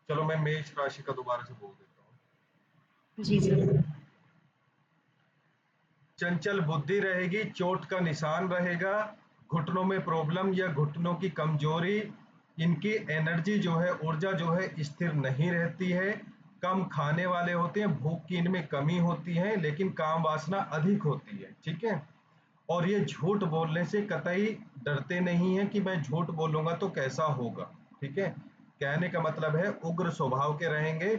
चलो मैं मेष राशि का दोबारा से बोल देता हूँ। जी जी। चंचल बुद्धि रहेगी, चोट का निशान रहेगा, घुटनों में प्रॉब्लम या घुटनों की कमजोरी, इनकी एनर्जी जो है, ऊर्जा जो है स्थिर नहीं रहती है, कम खाने वाले होते हैं, भूख की इनमें कमी होती है, लेकिन काम वासना अधिक होती है। ठीक है। और ये झूठ बोलने से कतई डरते नहीं है कि मैं झूठ बोलूंगा तो कैसा होगा। ठीक है। कहने का मतलब है उग्र स्वभाव के रहेंगे।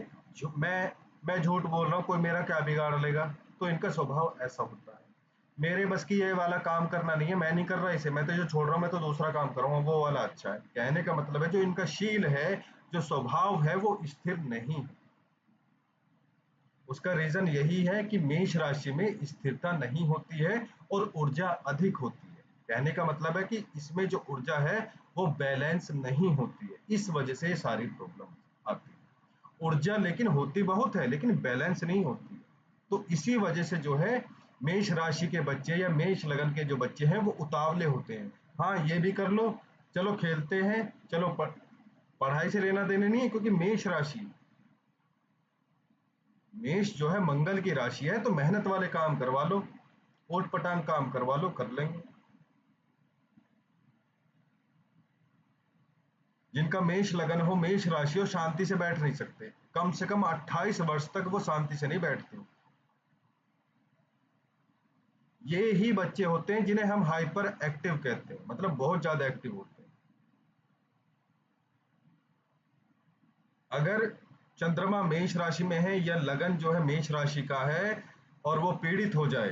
मैं झूठ बोल रहा हूँ, कोई मेरा क्या बिगाड़ लेगा, तो इनका स्वभाव ऐसा होता है। मेरे बस की ये वाला काम करना नहीं है, मैं नहीं कर रहा इसे, मैं तो जो छोड़ रहा हूँ मैं तो दूसरा काम करूंगा, वो वाला अच्छा है। कहने का मतलब है जो इनका शील है, जो स्वभाव है, वो स्थिर नहीं है। उसका रीजन यही है कि मेष राशि में स्थिरता नहीं होती है और ऊर्जा अधिक होती है। कहने का मतलब है कि इसमें जो ऊर्जा है वो बैलेंस नहीं होती है, इस वजह से ये सारी प्रॉब्लम आती है। ऊर्जा लेकिन होती बहुत है, लेकिन बैलेंस नहीं होती है। तो इसी वजह से जो है मेष राशि के बच्चे या मेष लगन के जो बच्चे हैं वो उतावले होते हैं। हाँ, ये भी कर लो, चलो खेलते हैं, चलो पढ़ाई से लेना देने नहीं है, क्योंकि मेष जो है मंगल की राशि है, तो मेहनत वाले काम करवा लो, ओट पटांग काम करवा लो, कर लेंगे। जिनका मेष लगन हो, मेष राशि हो, शांति से बैठ नहीं सकते, कम से कम 28 वर्ष तक वो शांति से नहीं बैठते। ये ही बच्चे होते हैं जिन्हें हम हाइपर एक्टिव कहते हैं, मतलब बहुत ज्यादा एक्टिव होते हैं। अगर चंद्रमा मेष राशि में है या लगन जो है मेष राशि का है और वो पीड़ित हो जाए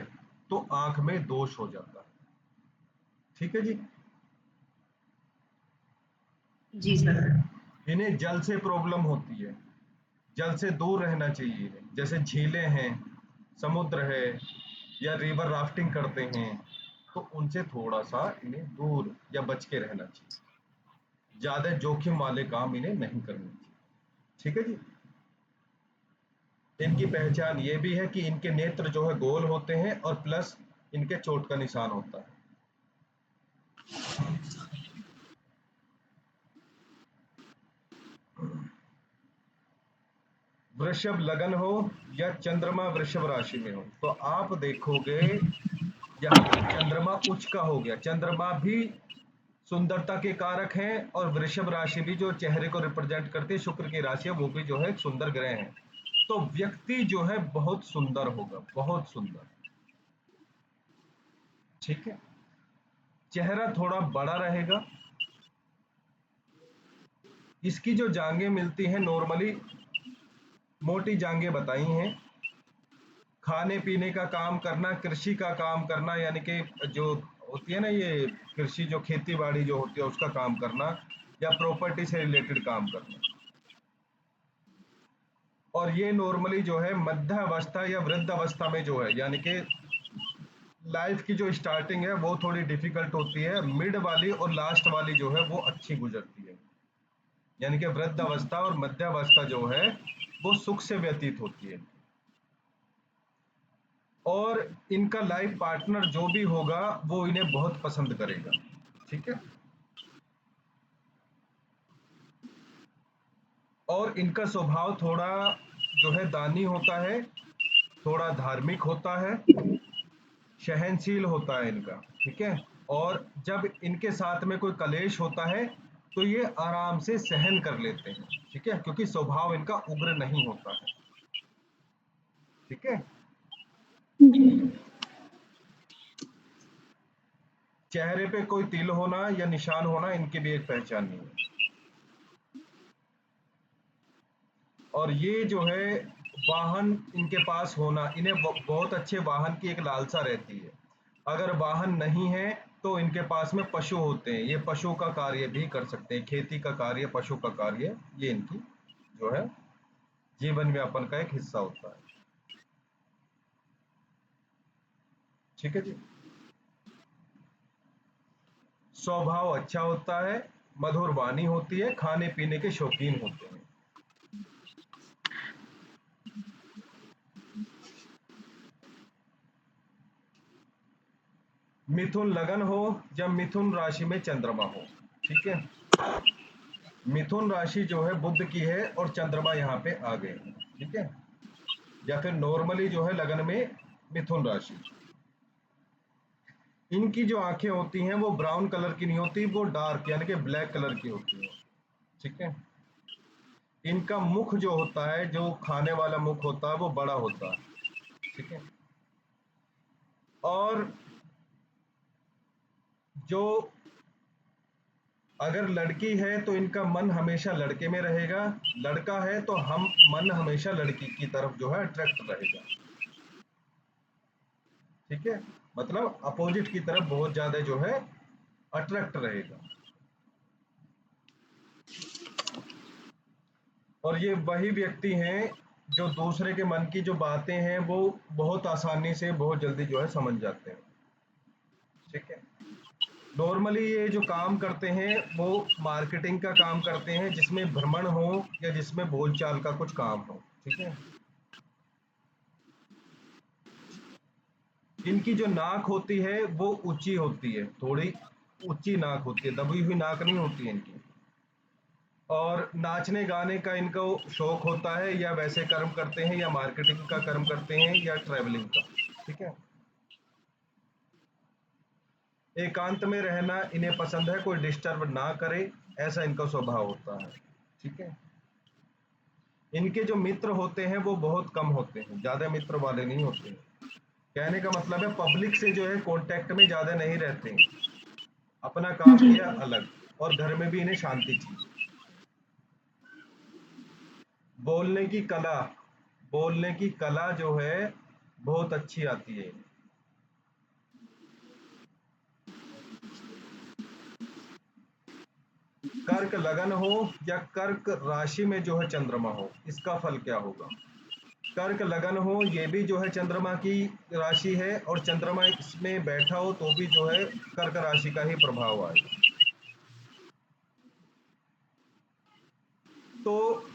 तो आंख में दोष हो जाता है। ठीक है जी। जी सर। इन्हें जल से प्रॉब्लम होती है, जल से दूर रहना चाहिए। जैसे झीलें हैं, समुद्र है, या रिवर राफ्टिंग करते हैं, तो उनसे थोड़ा सा इन्हें दूर या बच के रहना चाहिए। ज्यादा जोखिम वाले काम इन्हें नहीं करने चाहिए। ठीक है जी। इनकी पहचान ये भी है कि इनके नेत्र जो है गोल होते हैं और प्लस इनके चोट का निशान होता है। वृषभ लगन हो या चंद्रमा वृषभ राशि में हो, तो आप देखोगे यहाँ पे चंद्रमा उच्च का हो गया। चंद्रमा भी सुंदरता के कारक हैं और वृषभ राशि भी जो चेहरे को रिप्रेजेंट करती है, शुक्र की राशि है, वो भी जो है एक सुंदर ग्रह है। तो व्यक्ति जो है बहुत सुंदर होगा, बहुत सुंदर। ठीक है। चेहरा थोड़ा बड़ा रहेगा। इसकी जो जांघें मिलती हैं नॉर्मली मोटी जांघें बताई हैं। खाने पीने का काम करना, कृषि का काम करना, यानी कि जो होती है ना ये कृषि, जो खेती बाड़ी जो होती है उसका काम करना, या प्रॉपर्टी से रिलेटेड काम करना। और ये नॉर्मली जो है मध्य अवस्था या वृद्ध अवस्था में जो है, यानी कि लाइफ की जो स्टार्टिंग है वो थोड़ी डिफिकल्ट होती है, मिड वाली और लास्ट वाली जो है वो अच्छी गुजरती है। यानी कि वृद्ध अवस्था और मध्य अवस्था जो है वो सुख से व्यतीत होती है। और इनका लाइफ पार्टनर जो भी होगा वो इन्हें बहुत पसंद करेगा। ठीक है। और इनका स्वभाव थोड़ा जो है दानी होता है, थोड़ा धार्मिक होता है, सहनशील होता है इनका। ठीक है। और जब इनके साथ में कोई कलेश होता है तो ये आराम से सहन कर लेते हैं। ठीक है, क्योंकि स्वभाव इनका उग्र नहीं होता है। ठीक है। चेहरे पे कोई तिल होना या निशान होना इनकी भी एक पहचान नहीं है। और ये जो है वाहन इनके पास होना, इन्हें बहुत अच्छे वाहन की एक लालसा रहती है। अगर वाहन नहीं है तो इनके पास में पशु होते हैं, ये पशु का कार्य भी कर सकते हैं, खेती का कार्य, पशु का कार्य, ये इनकी जो है जीवन व्यापन का एक हिस्सा होता है। ठीक है जी। स्वभाव अच्छा होता है, मधुर वाणी होती है, खाने पीने के शौकीन होते हैं। मिथुन लगन हो या मिथुन राशि में चंद्रमा हो। ठीक है। मिथुन राशि जो है बुध की है और चंद्रमा यहाँ पे आ गए, ठीक है। या फिर नॉर्मली जो है लगन में मिथुन राशि, इनकी जो आंखें होती हैं वो ब्राउन कलर की नहीं होती, वो डार्क यानी कि ब्लैक कलर की होती है, ठीक है। इनका मुख जो होता है, जो खाने वाला मुख होता है, वो बड़ा होता है, ठीक है। और जो अगर लड़की है तो इनका मन हमेशा लड़के में रहेगा, लड़का है तो हम मन हमेशा लड़की की तरफ जो है अट्रैक्ट रहेगा, ठीक है। मतलब अपोजिट की तरफ बहुत ज्यादा जो है अट्रैक्ट रहेगा। और ये वही व्यक्ति हैं जो दूसरे के मन की जो बातें हैं वो बहुत आसानी से बहुत जल्दी जो है समझ जाते हैं, ठीक है। नॉर्मली ये जो काम करते हैं वो मार्केटिंग का काम करते हैं, जिसमें भ्रमण हो या जिसमें बोलचाल का कुछ काम हो, ठीक है। इनकी जो नाक होती है वो ऊंची होती है, थोड़ी ऊंची नाक होती है, दबी हुई नाक नहीं होती है इनकी। और नाचने गाने का इनको शौक होता है, या वैसे कर्म करते हैं, या मार्केटिंग का कर्म करते हैं, या ट्रैवलिंग का, ठीक है। एकांत में रहना इन्हें पसंद है, कोई डिस्टर्ब ना करे, ऐसा इनका स्वभाव होता है, ठीक है। इनके जो मित्र होते हैं वो बहुत कम होते हैं, ज्यादा मित्र वाले नहीं होते हैं। कहने का मतलब है पब्लिक से जो है कांटेक्ट में ज्यादा नहीं रहते हैं, अपना काम जी। किया अलग, और घर में भी इन्हें शांति चाहिए। बोलने की कला, बोलने की कला जो है बहुत अच्छी आती है। कर्क लगन हो या कर्क राशि में जो है चंद्रमा हो, इसका फल क्या होगा। कर्क लगन हो, ये भी जो है चंद्रमा की राशि है, और चंद्रमा इसमें बैठा हो तो भी जो है कर्क राशि का ही प्रभाव आएगा। तो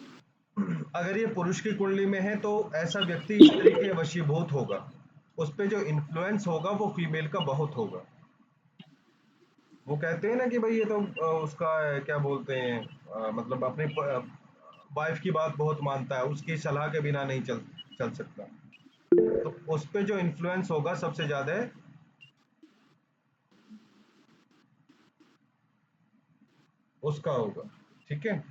अगर ये पुरुष की कुंडली में है तो ऐसा व्यक्ति स्त्री के वशीभूत होगा, उस पे जो इन्फ्लुएंस होगा वो फीमेल का बहुत होगा। वो कहते हैं ना कि भाई ये तो उसका क्या बोलते हैं, मतलब अपने वाइफ की बात बहुत मानता है, उसकी सलाह के बिना नहीं चल चल सकता। तो उस पे जो इन्फ्लुएंस होगा सबसे ज्यादा उसका होगा, ठीक है।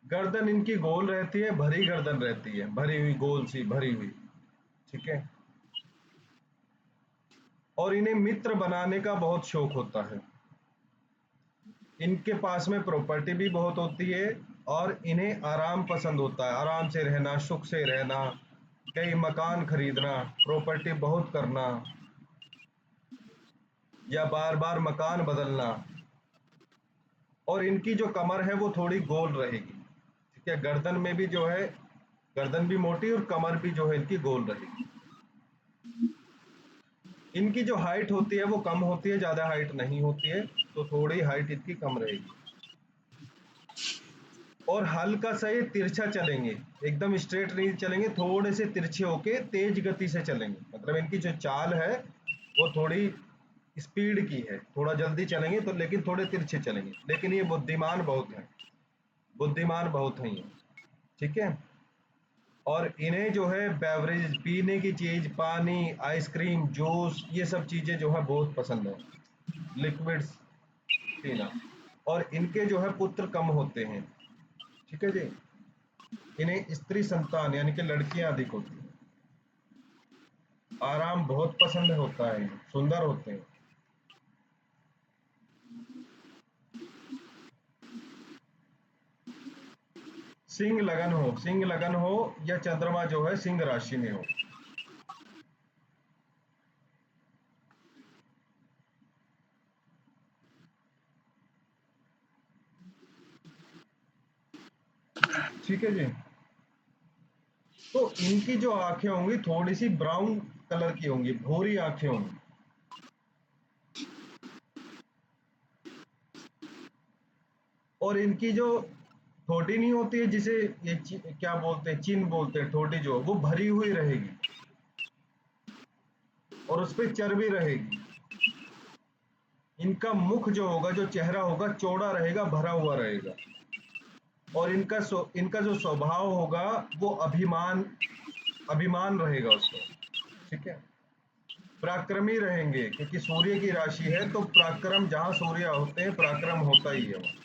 गर्दन इनकी गोल रहती है, भरी गर्दन रहती है, भरी हुई, गोल सी भरी हुई, ठीक है। और इन्हें मित्र बनाने का बहुत शौक होता है, इनके पास में प्रॉपर्टी भी बहुत होती है, और इन्हें आराम पसंद होता है, आराम से रहना, सुख से रहना, कई मकान खरीदना, प्रॉपर्टी बहुत करना, या बार बार मकान बदलना। और इनकी जो कमर है वो थोड़ी गोल रहेगी, ठीक है। गर्दन में भी जो है, गर्दन भी मोटी और कमर भी जो है इनकी गोल रहेगी। इनकी जो हाइट होती है वो कम होती है, ज्यादा हाइट नहीं होती है, तो थोड़ी हाइट इनकी कम रहेगी। और हल्का सा ये तिरछा चलेंगे, एकदम स्ट्रेट नहीं चलेंगे, थोड़े से तिरछे होके तेज गति से चलेंगे, मतलब इनकी जो चाल है वो थोड़ी स्पीड की है, थोड़ा जल्दी चलेंगे तो, लेकिन थोड़े तिरछे चलेंगे, लेकिन ये बुद्धिमान बहुत है, बुद्धिमान बहुत है ये, ठीक है। और इन्हें जो है बेवरेज, पीने की चीज, पानी, आइसक्रीम, जूस, ये सब चीजें जो है बहुत पसंद है, लिक्विड्स पीना। और इनके जो है पुत्र कम होते हैं, ठीक है जी। इन्हें स्त्री संतान यानी कि लड़कियां अधिक होती हैं, आराम बहुत पसंद होता है, सुंदर होते हैं। सिंह लगन हो, सिंह लगन हो, या चंद्रमा जो है सिंह राशि में हो, ठीक है जी। तो इनकी जो आंखें होंगी थोड़ी सी ब्राउन कलर की होंगी, भूरी आंखें होंगी। और इनकी जो ठोडी नहीं होती है जिसे ये क्या बोलते हैं, चिन बोलते हैं, ठोडी जो वो भरी हुई रहेगी और उस पर चर्बी रहेगी। इनका मुख जो होगा, जो चेहरा होगा, चौड़ा रहेगा, भरा हुआ रहेगा। और इनका जो स्वभाव होगा वो अभिमान रहेगा उसको। ठीक है। पराक्रमी रहेंगे क्योंकि सूर्य की राशि है, तो पराक्रम, जहां सूर्य होते हैं पराक्रम होता ही है वहां।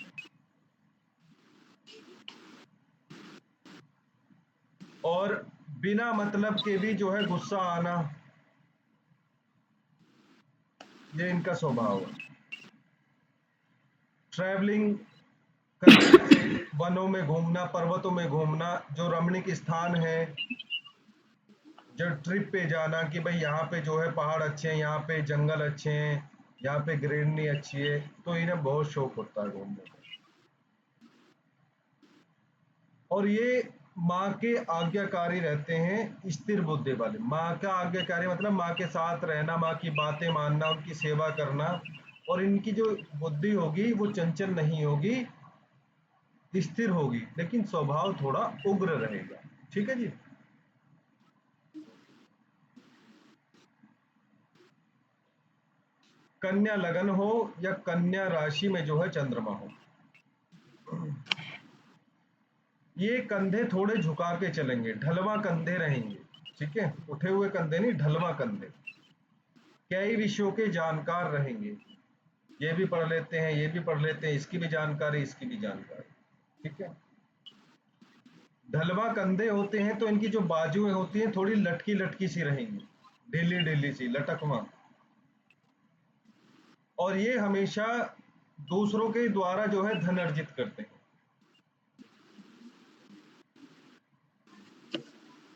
और बिना मतलब के भी जो है गुस्सा आना, ये इनका स्वभाव है। ट्रैवलिंग करते हुए वनों में घूमना, पर्वतों में घूमना, जो रमणीक स्थान है, जो ट्रिप पे जाना कि भाई यहाँ पे जो है पहाड़ अच्छे हैं, यहाँ पे जंगल अच्छे हैं, यहाँ पे ग्रीनरी अच्छी है, तो इन्हें बहुत शौक होता है घूमने का। और ये माँ के आज्ञाकारी रहते हैं, स्थिर बुद्धि वाले। माँ का आज्ञाकारी मतलब माँ के साथ रहना, माँ की बातें मानना, उनकी सेवा करना। और इनकी जो बुद्धि होगी वो चंचल नहीं होगी, स्थिर होगी, लेकिन स्वभाव थोड़ा उग्र रहेगा। ठीक है जी। कन्या लगन हो या कन्या राशि में जो है चंद्रमा हो, ये कंधे थोड़े झुका के चलेंगे, ढलवा कंधे रहेंगे। ठीक है, उठे हुए कंधे नहीं, ढलवा कंधे। कई विषयों के जानकार रहेंगे, ये भी पढ़ लेते हैं, ये भी पढ़ लेते हैं, इसकी भी जानकारी, इसकी भी जानकारी। ठीक है। ढलवा कंधे होते हैं तो इनकी जो बाजुएं होती हैं थोड़ी लटकी लटकी सी रहेंगी, ढीली ढीली सी, लटकवा। और ये हमेशा दूसरों के द्वारा जो है धन अर्जित करते हैं।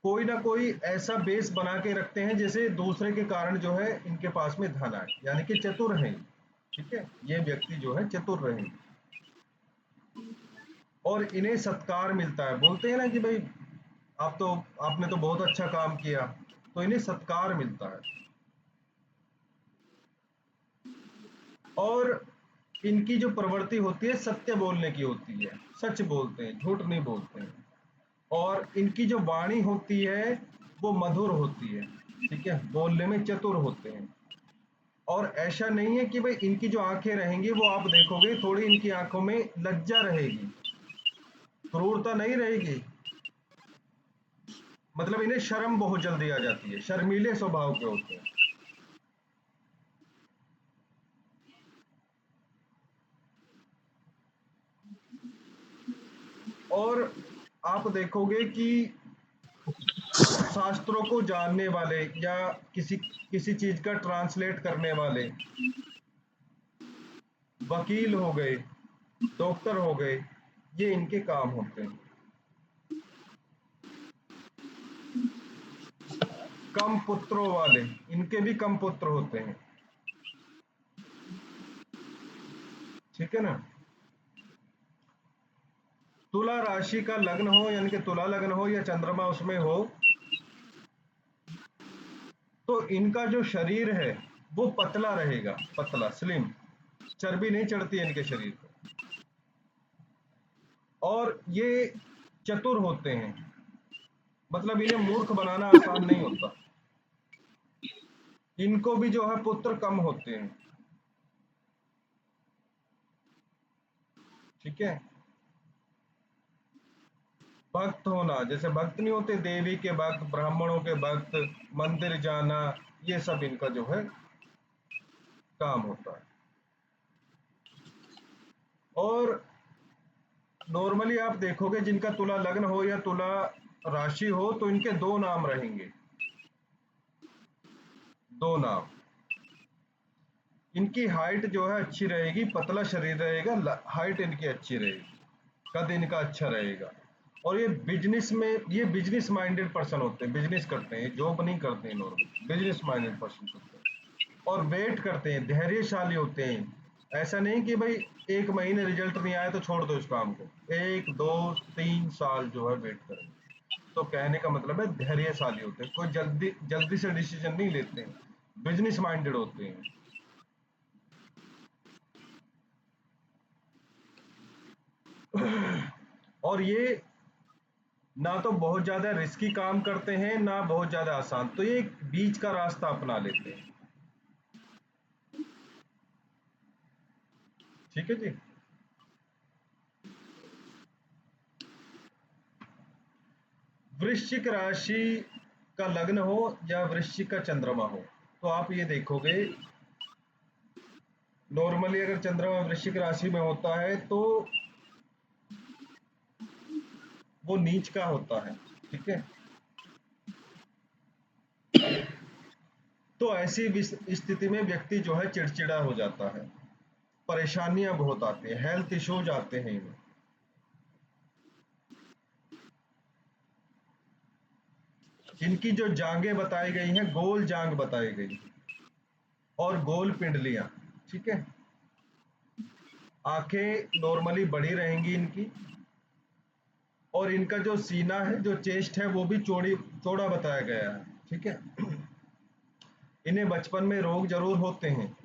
कोई ना कोई ऐसा बेस बना के रखते हैं जैसे दूसरे के कारण जो है इनके पास में धन आए, यानी कि चतुर हैं। ठीक है, ये व्यक्ति जो है चतुर रहेंगे। और इन्हें सत्कार मिलता है, बोलते हैं ना कि भाई आप तो आपने तो बहुत अच्छा काम किया, तो इन्हें सत्कार मिलता है। और इनकी जो प्रवृत्ति होती है सत्य बोलने की होती है, सच बोलते हैं, झूठ नहीं बोलते हैं। और इनकी जो वाणी होती है वो मधुर होती है। ठीक है, बोलने में चतुर होते हैं। और ऐसा नहीं है कि भाई इनकी जो आंखें रहेंगी वो आप देखोगे थोड़ी इनकी आंखों में लज्जा रहेगी, क्रूरता नहीं रहेगी। मतलब इन्हें शर्म बहुत जल्दी आ जाती है, शर्मीले स्वभाव के होते हैं। और आप देखोगे कि शास्त्रों को जानने वाले या किसी किसी चीज का ट्रांसलेट करने वाले, वकील हो गए, डॉक्टर हो गए, ये इनके काम होते हैं। कम पुत्रों वाले, इनके भी कम पुत्र होते हैं। ठीक है ना। तुला राशि का लग्न हो, यानी कि तुला लग्न हो या चंद्रमा उसमें हो, तो इनका जो शरीर है वो पतला रहेगा, पतला, स्लिम। चर्बी नहीं चढ़ती है इनके शरीर पर। और ये चतुर होते हैं, मतलब इन्हें मूर्ख बनाना आसान नहीं होता। इनको भी जो है पुत्र कम होते हैं। ठीक है। भक्त होना, जैसे भक्त नहीं होते, देवी के भक्त, ब्राह्मणों के भक्त, मंदिर जाना, ये सब इनका जो है काम होता है। और नॉर्मली आप देखोगे जिनका तुला लग्न हो या तुला राशि हो तो इनके दो नाम रहेंगे, दो नाम। इनकी हाइट जो है अच्छी रहेगी, पतला शरीर रहेगा, हाइट इनकी अच्छी रहेगी, कद इनका अच्छा रहेगा। और ये बिजनेस माइंडेड पर्सन होते हैं, बिजनेस करते हैं, जॉब नहीं करते हैं, नॉर्मल बिजनेस माइंडेड पर्सन होते हैं। और वेट करते हैं, धैर्यशाली होते हैं। ऐसा नहीं कि भाई एक महीने रिजल्ट नहीं आया तो छोड़ दो इस काम को, 1 2 3 साल जो है वेट करें। तो कहने का मतलब है धैर्यशाली होते हैं, कोई जल्दी जल्दी से डिसीजन नहीं लेते हैं, बिजनेस माइंडेड होते हैं। और ये ना तो बहुत ज्यादा रिस्की काम करते हैं ना बहुत ज्यादा आसान, तो ये एक बीच का रास्ता अपना लेते हैं। ठीक है जी। वृश्चिक राशि का लग्न हो या वृश्चिक का चंद्रमा हो, तो आप ये देखोगे नॉर्मली अगर चंद्रमा वृश्चिक राशि में होता है तो वो नीच का होता है। ठीक है, तो ऐसी स्थिति में व्यक्ति जो है चिड़चिड़ा हो जाता है, परेशानियां बहुत आती हैं, हेल्थ इश्यूज आते हैं इन्हें। इनकी जो जांघें बताई गई हैं, गोल जांग बताई गई और गोल पिंडलियां। ठीक है, आंखें नॉर्मली बड़ी रहेंगी इनकी, और इनका जो सीना है, जो चेस्ट है, वो भी चौड़ा बताया गया है। ठीक है, इन्हें बचपन में रोग जरूर होते हैं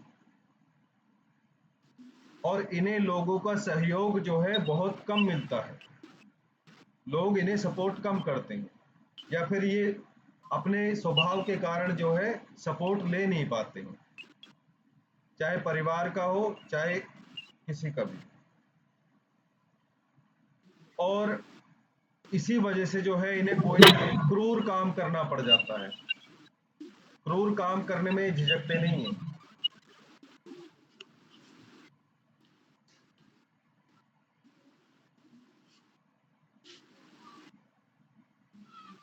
और इन्हें लोगों का सहयोग जो है बहुत कम मिलता है, लोग इन्हें सपोर्ट कम करते हैं, या फिर ये अपने स्वभाव के कारण जो है सपोर्ट ले नहीं पाते हैं, चाहे परिवार का हो चाहे किसी का भी। और इसी वजह से जो है इन्हें कोई ना कोई क्रूर काम करना पड़ जाता है, क्रूर काम करने में झिझकते नहीं है।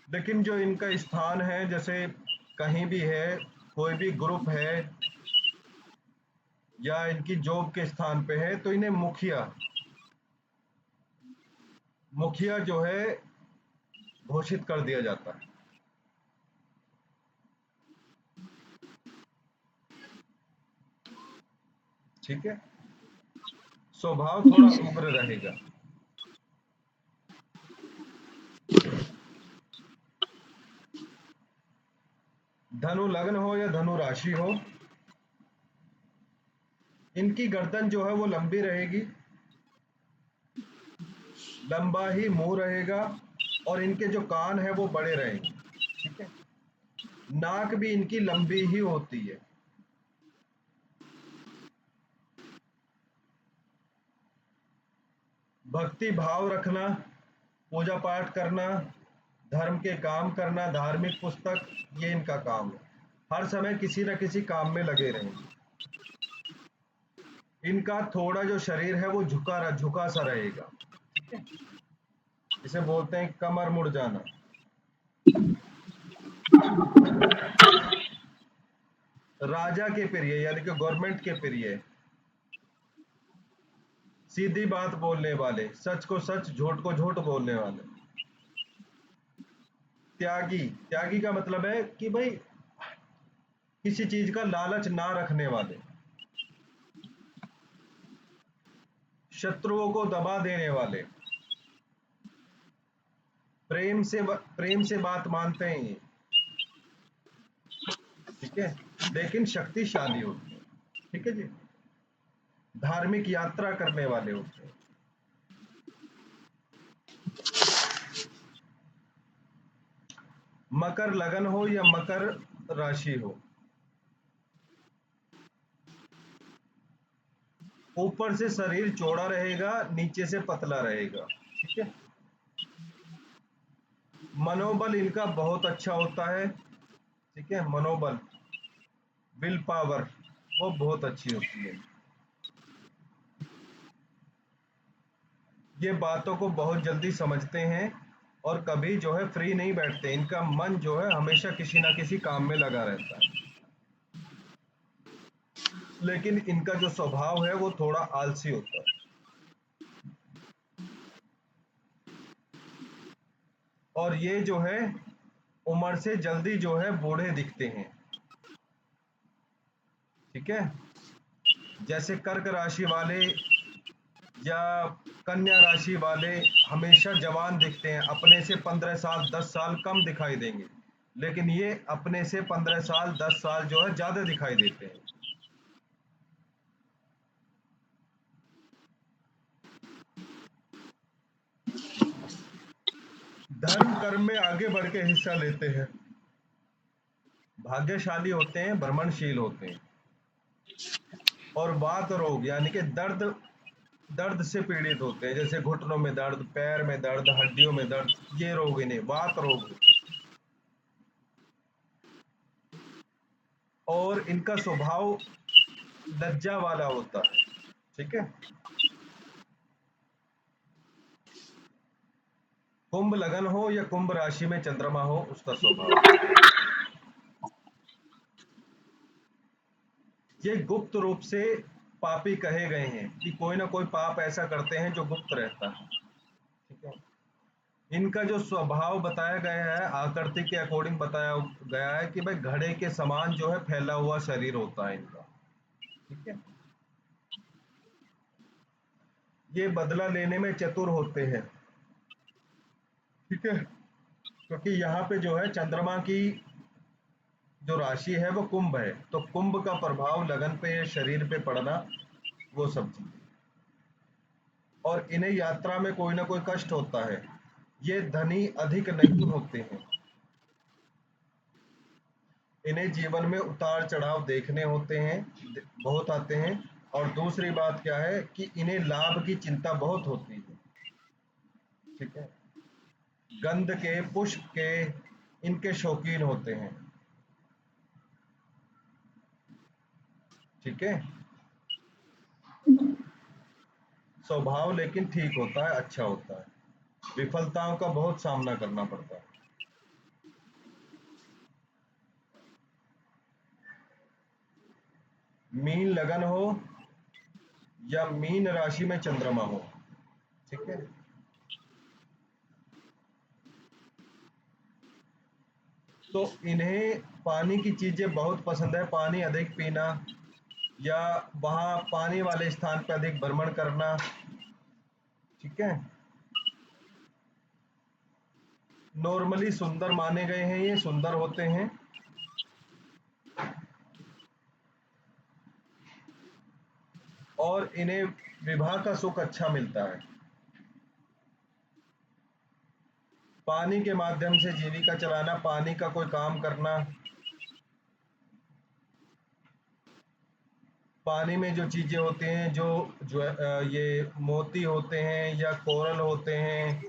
लेकिन जो इनका स्थान है, जैसे कहीं भी है, कोई भी ग्रुप है या इनकी जॉब के स्थान पे है, तो इन्हें मुखिया मुखिया जो है घोषित कर दिया जाता है। ठीक है, स्वभाव थोड़ा उग्र रहेगा। धनु लग्न हो या धनु राशि हो, इनकी गर्दन जो है वो लंबी रहेगी, लंबा ही मुंह रहेगा, और इनके जो कान है वो बड़े रहेंगे। ठीक है, नाक भी इनकी लंबी ही होती है। भक्ति भाव रखना, पूजा पाठ करना, धर्म के काम करना, धार्मिक पुस्तक, ये इनका काम है। हर समय किसी न किसी काम में लगे रहेंगे। इनका थोड़ा जो शरीर है वो झुका सा रहेगा। ठीक है, इसे बोलते हैं कमर मुड़ जाना। राजा के प्रिय यानी कि गवर्नमेंट के प्रिय, सीधी बात बोलने वाले, सच को सच झूठ को झूठ बोलने वाले। त्यागी, त्यागी का मतलब है कि भाई किसी चीज का लालच ना रखने वाले, शत्रुओं को दबा देने वाले, प्रेम से बात मानते हैं ये। ठीक है, लेकिन शक्तिशाली होते हैं। ठीक है जी, धार्मिक यात्रा करने वाले होते हैं। मकर लगन हो या मकर राशि हो, ऊपर से शरीर चौड़ा रहेगा, नीचे से पतला रहेगा। ठीक है, मनोबल इनका बहुत अच्छा होता है। ठीक है, मनोबल, विल पावर वो बहुत अच्छी होती है। ये बातों को बहुत जल्दी समझते हैं और कभी जो है फ्री नहीं बैठते, इनका मन जो है हमेशा किसी ना किसी काम में लगा रहता है। लेकिन इनका जो स्वभाव है वो थोड़ा आलसी होता है, और ये जो है उम्र से जल्दी जो है बूढ़े दिखते हैं। ठीक है, जैसे कर्क राशि वाले या कन्या राशि वाले हमेशा जवान दिखते हैं, अपने से 15 साल 10 साल कम दिखाई देंगे, लेकिन ये अपने से 15 साल 10 साल जो है ज्यादा दिखाई देते हैं। धर्म कर्म में आगे बढ़ के हिस्सा लेते हैं, भाग्यशाली होते हैं, भ्रमणशील होते हैं। और वात रोग यानी कि दर्द, दर्द से पीड़ित होते हैं, जैसे घुटनों में दर्द, पैर में दर्द, हड्डियों में दर्द, ये रोग इन्हें वात रोग होते हैं। और इनका स्वभाव लज्जा वाला होता है। ठीक है। कुंभ लगन हो या कुंभ राशि में चंद्रमा हो, उसका स्वभाव ये गुप्त रूप से पापी कहे गए हैं कि कोई ना कोई पाप ऐसा करते हैं जो गुप्त रहता है। ठीक है। इनका जो स्वभाव बताया गया है, आकृति के अकॉर्डिंग बताया गया है कि भाई घड़े के समान जो है फैला हुआ शरीर होता है इनका। ठीक है। ये बदला लेने में चतुर होते हैं। ठीक है। क्योंकि यहाँ पे जो है चंद्रमा की जो राशि है वो कुंभ है, तो कुंभ का प्रभाव लगन पे या शरीर पे पड़ना, वो सब चीजें। और इन्हें यात्रा में कोई ना कोई कष्ट होता है। ये धनी अधिक नहीं होते हैं। इन्हें जीवन में उतार चढ़ाव देखने होते हैं, बहुत आते हैं। और दूसरी बात क्या है कि इन्हें लाभ की चिंता बहुत होती है। ठीक है। गंध के, पुष्प के इनके शौकीन होते हैं। ठीक है। स्वभाव लेकिन ठीक होता है, अच्छा होता है। विफलताओं का बहुत सामना करना पड़ता है। मीन लगन हो या मीन राशि में चंद्रमा हो। ठीक है। तो इन्हें पानी की चीजें बहुत पसंद है, पानी अधिक पीना या वहां पानी वाले स्थान पर अधिक भ्रमण करना। ठीक है। नॉर्मली सुंदर माने गए हैं, ये सुंदर होते हैं। और इन्हें विवाह का सुख अच्छा मिलता है। पानी के माध्यम से जीविका चलाना, पानी का कोई काम करना, पानी में जो चीजें होती हैं, जो ये मोती होते हैं या कोरल होते हैं,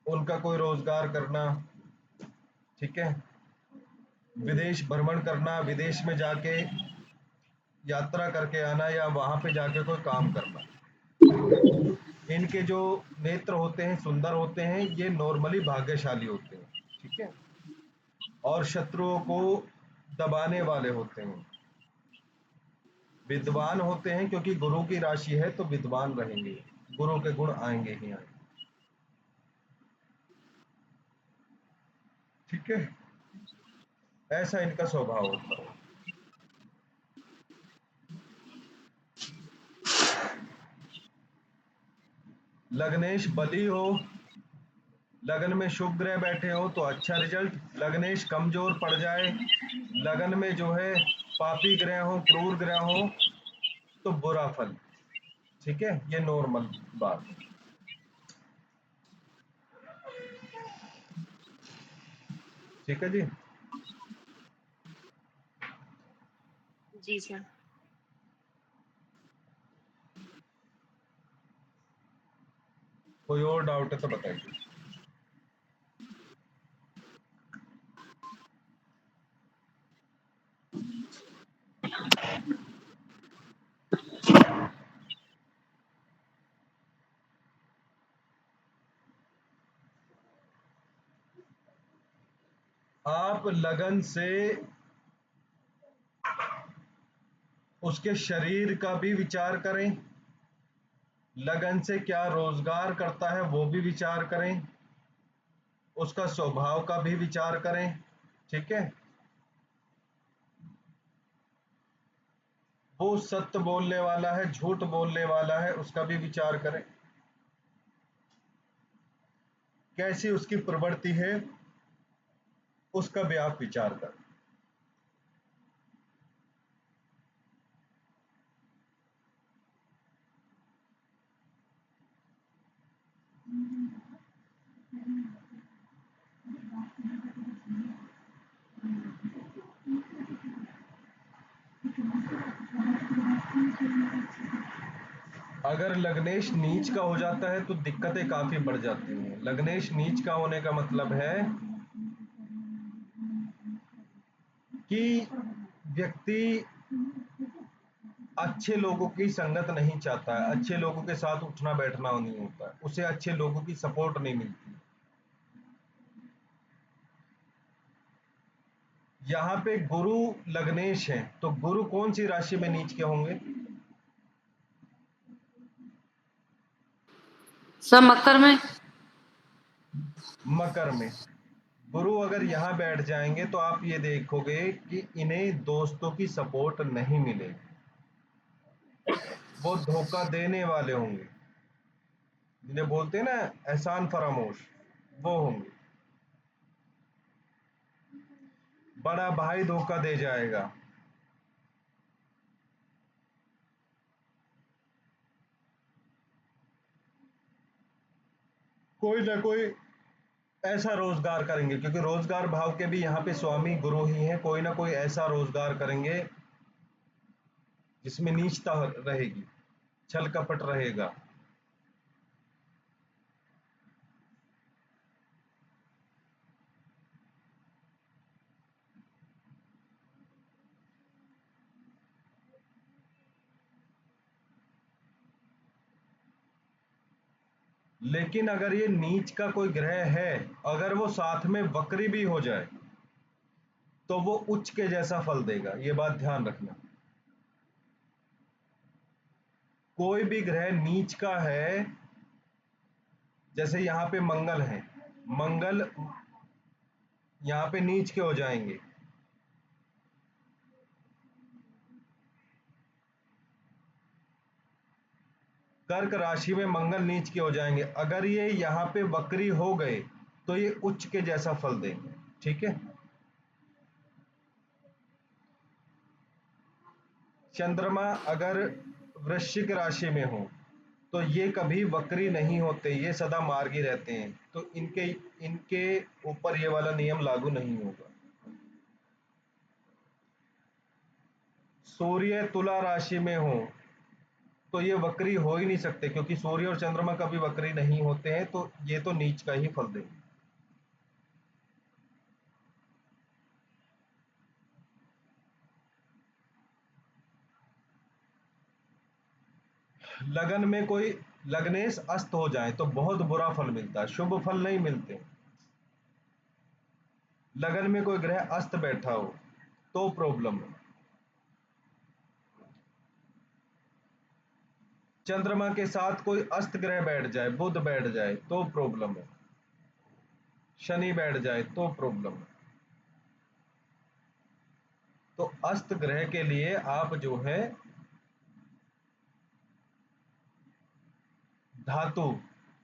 उनका कोई रोजगार करना। ठीक है। विदेश भ्रमण करना, विदेश में जाके यात्रा करके आना या वहां पे जाके कोई काम करना। इनके जो नेत्र होते हैं सुंदर होते हैं, ये नॉर्मली भाग्यशाली होते हैं। ठीक है। और शत्रुओं को दबाने वाले होते हैं। विद्वान होते हैं, क्योंकि गुरु की राशि है तो विद्वान रहेंगे, गुरु के गुण आएंगे ही आएंगे। ठीक है। ऐसा इनका स्वभाव होता है। लग्नेश बली हो, लगन में शुभ ग्रह बैठे हो तो अच्छा रिजल्ट। लग्नेश कमजोर पड़ जाए, लगन में जो है पापी ग्रह हो, क्रूर ग्रह हो, तो बुरा फल। ठीक है। ये नॉर्मल बात है। ठीक है जी। जी सर। कोई और डाउट है तो बताइए। आप लगन से उसके शरीर का भी विचार करें, लगन से क्या रोजगार करता है वो भी विचार करें, उसका स्वभाव का भी विचार करें। ठीक है। वो सत्य बोलने वाला है, झूठ बोलने वाला है, उसका भी विचार करें। कैसी उसकी प्रवृत्ति है, उसका भी आप विचार करें। अगर लग्नेश नीच का हो जाता है तो दिक्कतें काफी बढ़ जाती हैं। लग्नेश नीच का होने का मतलब है कि व्यक्ति अच्छे लोगों की संगत नहीं चाहता है, अच्छे लोगों के साथ उठना बैठना नहीं होता है, उसे अच्छे लोगों की सपोर्ट नहीं मिलती। यहाँ पे गुरु लग्नेश है, तो गुरु कौन सी राशि में नीच के होंगे? सब मकर में। मकर में। गुरु अगर यहाँ बैठ जाएंगे तो आप ये देखोगे कि इन्हें दोस्तों की सपोर्ट नहीं मिलेगी, वो धोखा देने वाले होंगे, जिन्हें बोलते हैं ना एहसान फरामोश, वो होंगे। बड़ा भाई धोखा दे जाएगा, कोई ना कोई ऐसा रोजगार करेंगे, क्योंकि रोजगार भाव के भी यहाँ पे स्वामी गुरु ही हैं। कोई ना कोई ऐसा रोजगार करेंगे जिसमें नीचता रहेगी, छल कपट रहेगा। लेकिन अगर ये नीच का कोई ग्रह है, अगर वो साथ में वक्री भी हो जाए तो वो उच्च के जैसा फल देगा, ये बात ध्यान रखना। कोई भी ग्रह नीच का है, जैसे यहाँ पे मंगल है, मंगल यहाँ पे नीच के हो जाएंगे, कर्क राशि में मंगल नीच के हो जाएंगे। अगर ये यहाँ पे वक्री हो गए तो ये उच्च के जैसा फल देंगे, ठीक है। चंद्रमा अगर वृश्चिक राशि में हो तो ये कभी वक्री नहीं होते, ये सदा मार्गी रहते हैं, तो इनके इनके ऊपर ये वाला नियम लागू नहीं होगा। सूर्य तुला राशि में हो तो ये वक्री हो ही नहीं सकते, क्योंकि सूर्य और चंद्रमा कभी वक्री नहीं होते हैं, तो ये तो नीच का ही फल देंगे। लगन में कोई लग्नेश अस्त हो जाए तो बहुत बुरा फल मिलता है, शुभ फल नहीं मिलते। लगन में कोई ग्रह अस्त बैठा हो तो प्रॉब्लम है। चंद्रमा के साथ कोई अस्त ग्रह बैठ जाए, बुध बैठ जाए तो प्रॉब्लम है, शनि बैठ जाए तो प्रॉब्लम है। तो अस्त ग्रह के लिए आप जो है धातु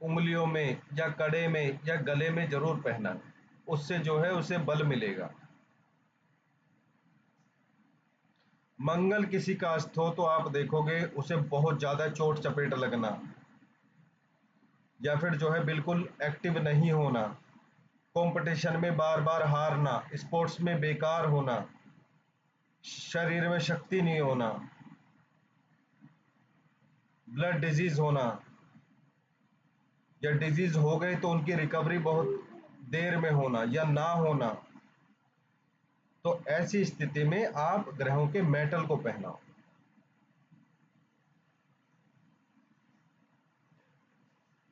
उंगलियों में या कड़े में या गले में जरूर पहना, उससे जो है उसे बल मिलेगा। मंगल किसी का अस्त हो तो आप देखोगे उसे बहुत ज्यादा चोट चपेट लगना, या फिर जो है बिल्कुल एक्टिव नहीं होना, कंपटीशन में बार बार हारना, स्पोर्ट्स में बेकार होना, शरीर में शक्ति नहीं होना, ब्लड डिजीज होना, या डिजीज हो गए तो उनकी रिकवरी बहुत देर में होना या ना होना। तो ऐसी स्थिति में आप ग्रहों के मेटल को पहनाओ।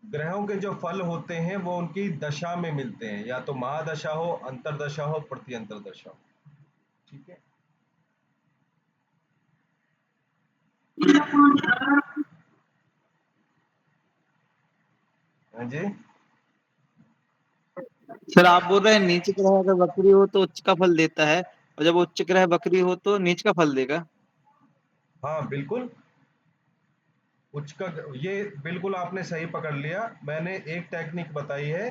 ग्रहों के जो फल होते हैं वो उनकी दशा में मिलते हैं, या तो महादशा हो, अंतरदशा हो, प्रत्यंतर दशा हो, ठीक है। हाँ जी। सर आप बोल रहे हैं नीच ग्रह अगर वक्री हो तो उच्च का फल देता है, और जब उच्च ग्रह वक्री हो तो नीच का फल देगा। हाँ बिल्कुल, उच्च का, ये बिल्कुल आपने सही पकड़ लिया। मैंने एक टेक्निक बताई है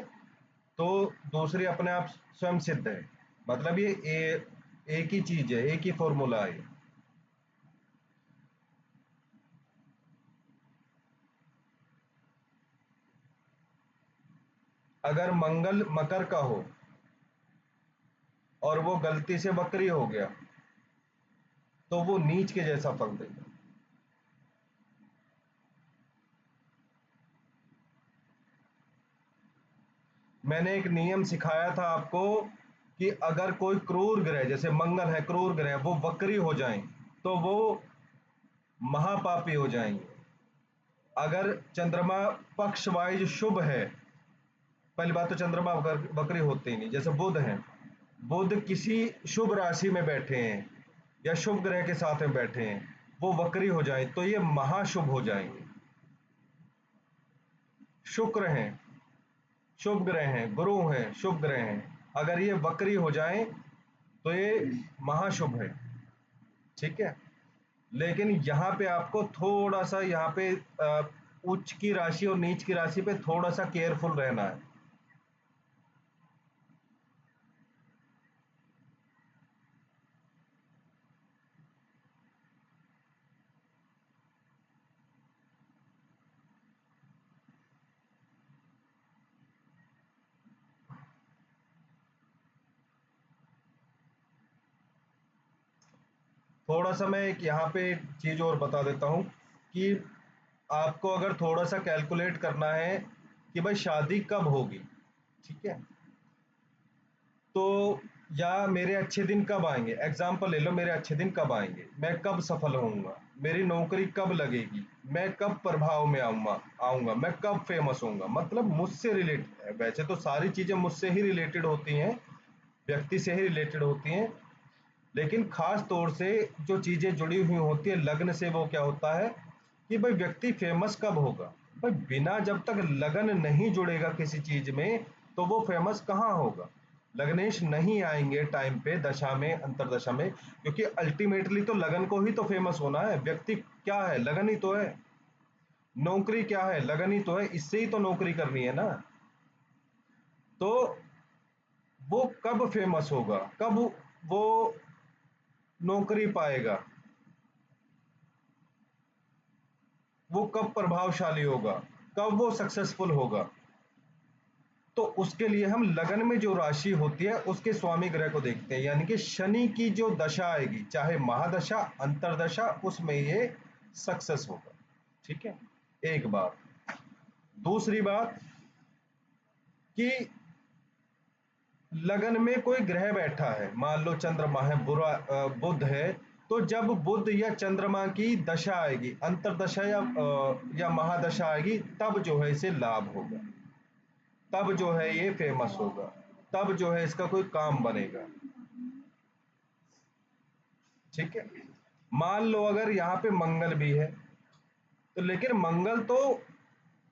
तो दूसरी अपने आप स्वयं सिद्ध है, मतलब ये एक ही चीज है, एक ही फॉर्मूला है। अगर मंगल मकर का हो और वो गलती से बकरी हो गया तो वो नीच के जैसा फल देगा। मैंने एक नियम सिखाया था आपको कि अगर कोई क्रूर ग्रह, जैसे मंगल है क्रूर ग्रह, वो वक्री हो जाएं तो वो महापापी हो जाएंगे। अगर चंद्रमा पक्ष वाइज शुभ है, पहली बात तो चंद्रमा वक्री होते ही नहीं, जैसे बुध है, बुध किसी शुभ राशि में बैठे हैं या शुभ ग्रह के साथ में बैठे हैं, वो वक्री हो जाए तो ये महाशुभ हो जाएंगे। शुक्र हैं शुभ ग्रह हैं, गुरु हैं शुभ ग्रह हैं, अगर ये वक्री हो जाएं तो ये महाशुभ है। ठीक है, लेकिन यहाँ पे आपको थोड़ा सा यहाँ पे उच्च की राशि और नीच की राशि पे थोड़ा सा केयरफुल रहना है। थोड़ा सा मैं एक यहाँ पे एक चीज और बता देता हूँ कि आपको अगर थोड़ा सा कैलकुलेट करना है कि भाई शादी कब होगी, ठीक है, तो या मेरे अच्छे दिन कब आएंगे, एग्जाम्पल ले लो, मेरे अच्छे दिन कब आएंगे, मैं कब सफल होऊंगा, मेरी नौकरी कब लगेगी, मैं कब प्रभाव में आऊंगा आऊंगा मैं कब फेमस होऊंगा, मतलब मुझसे रिलेटेड है। वैसे तो सारी चीजें मुझसे ही रिलेटेड होती हैं, व्यक्ति से ही रिलेटेड होती हैं, लेकिन खास तौर से जो चीजें जुड़ी हुई होती है लग्न से, वो क्या होता है कि भाई व्यक्ति फेमस कब होगा। भाई बिना जब तक लगन नहीं जुड़ेगा किसी चीज में तो वो फेमस कहाँ होगा। लग्नेश नहीं आएंगे टाइम पे, दशा में, अंतरदशा में, क्योंकि अल्टीमेटली तो लगन को ही तो फेमस होना है। व्यक्ति क्या है, लगन ही तो है। नौकरी क्या है, लगन ही तो है, इससे ही तो नौकरी करनी है ना। तो वो कब फेमस होगा, कब वो नौकरी पाएगा, वो कब प्रभावशाली होगा, कब वो सक्सेसफुल होगा, तो उसके लिए हम लगन में जो राशि होती है उसके स्वामी ग्रह को देखते हैं। यानी कि शनि की जो दशा आएगी, चाहे महादशा अंतरदशा, उसमें ये सक्सेस होगा। ठीक है, एक बात। दूसरी बात कि लगन में कोई ग्रह बैठा है, मान लो चंद्रमा है, बुध है, तो जब बुध या चंद्रमा की दशा आएगी, अंतरदशा या महादशा आएगी, तब जो है इसे लाभ होगा, तब जो है ये फेमस होगा, तब जो है इसका कोई काम बनेगा। ठीक है, मान लो अगर यहाँ पे मंगल भी है तो, लेकिन मंगल तो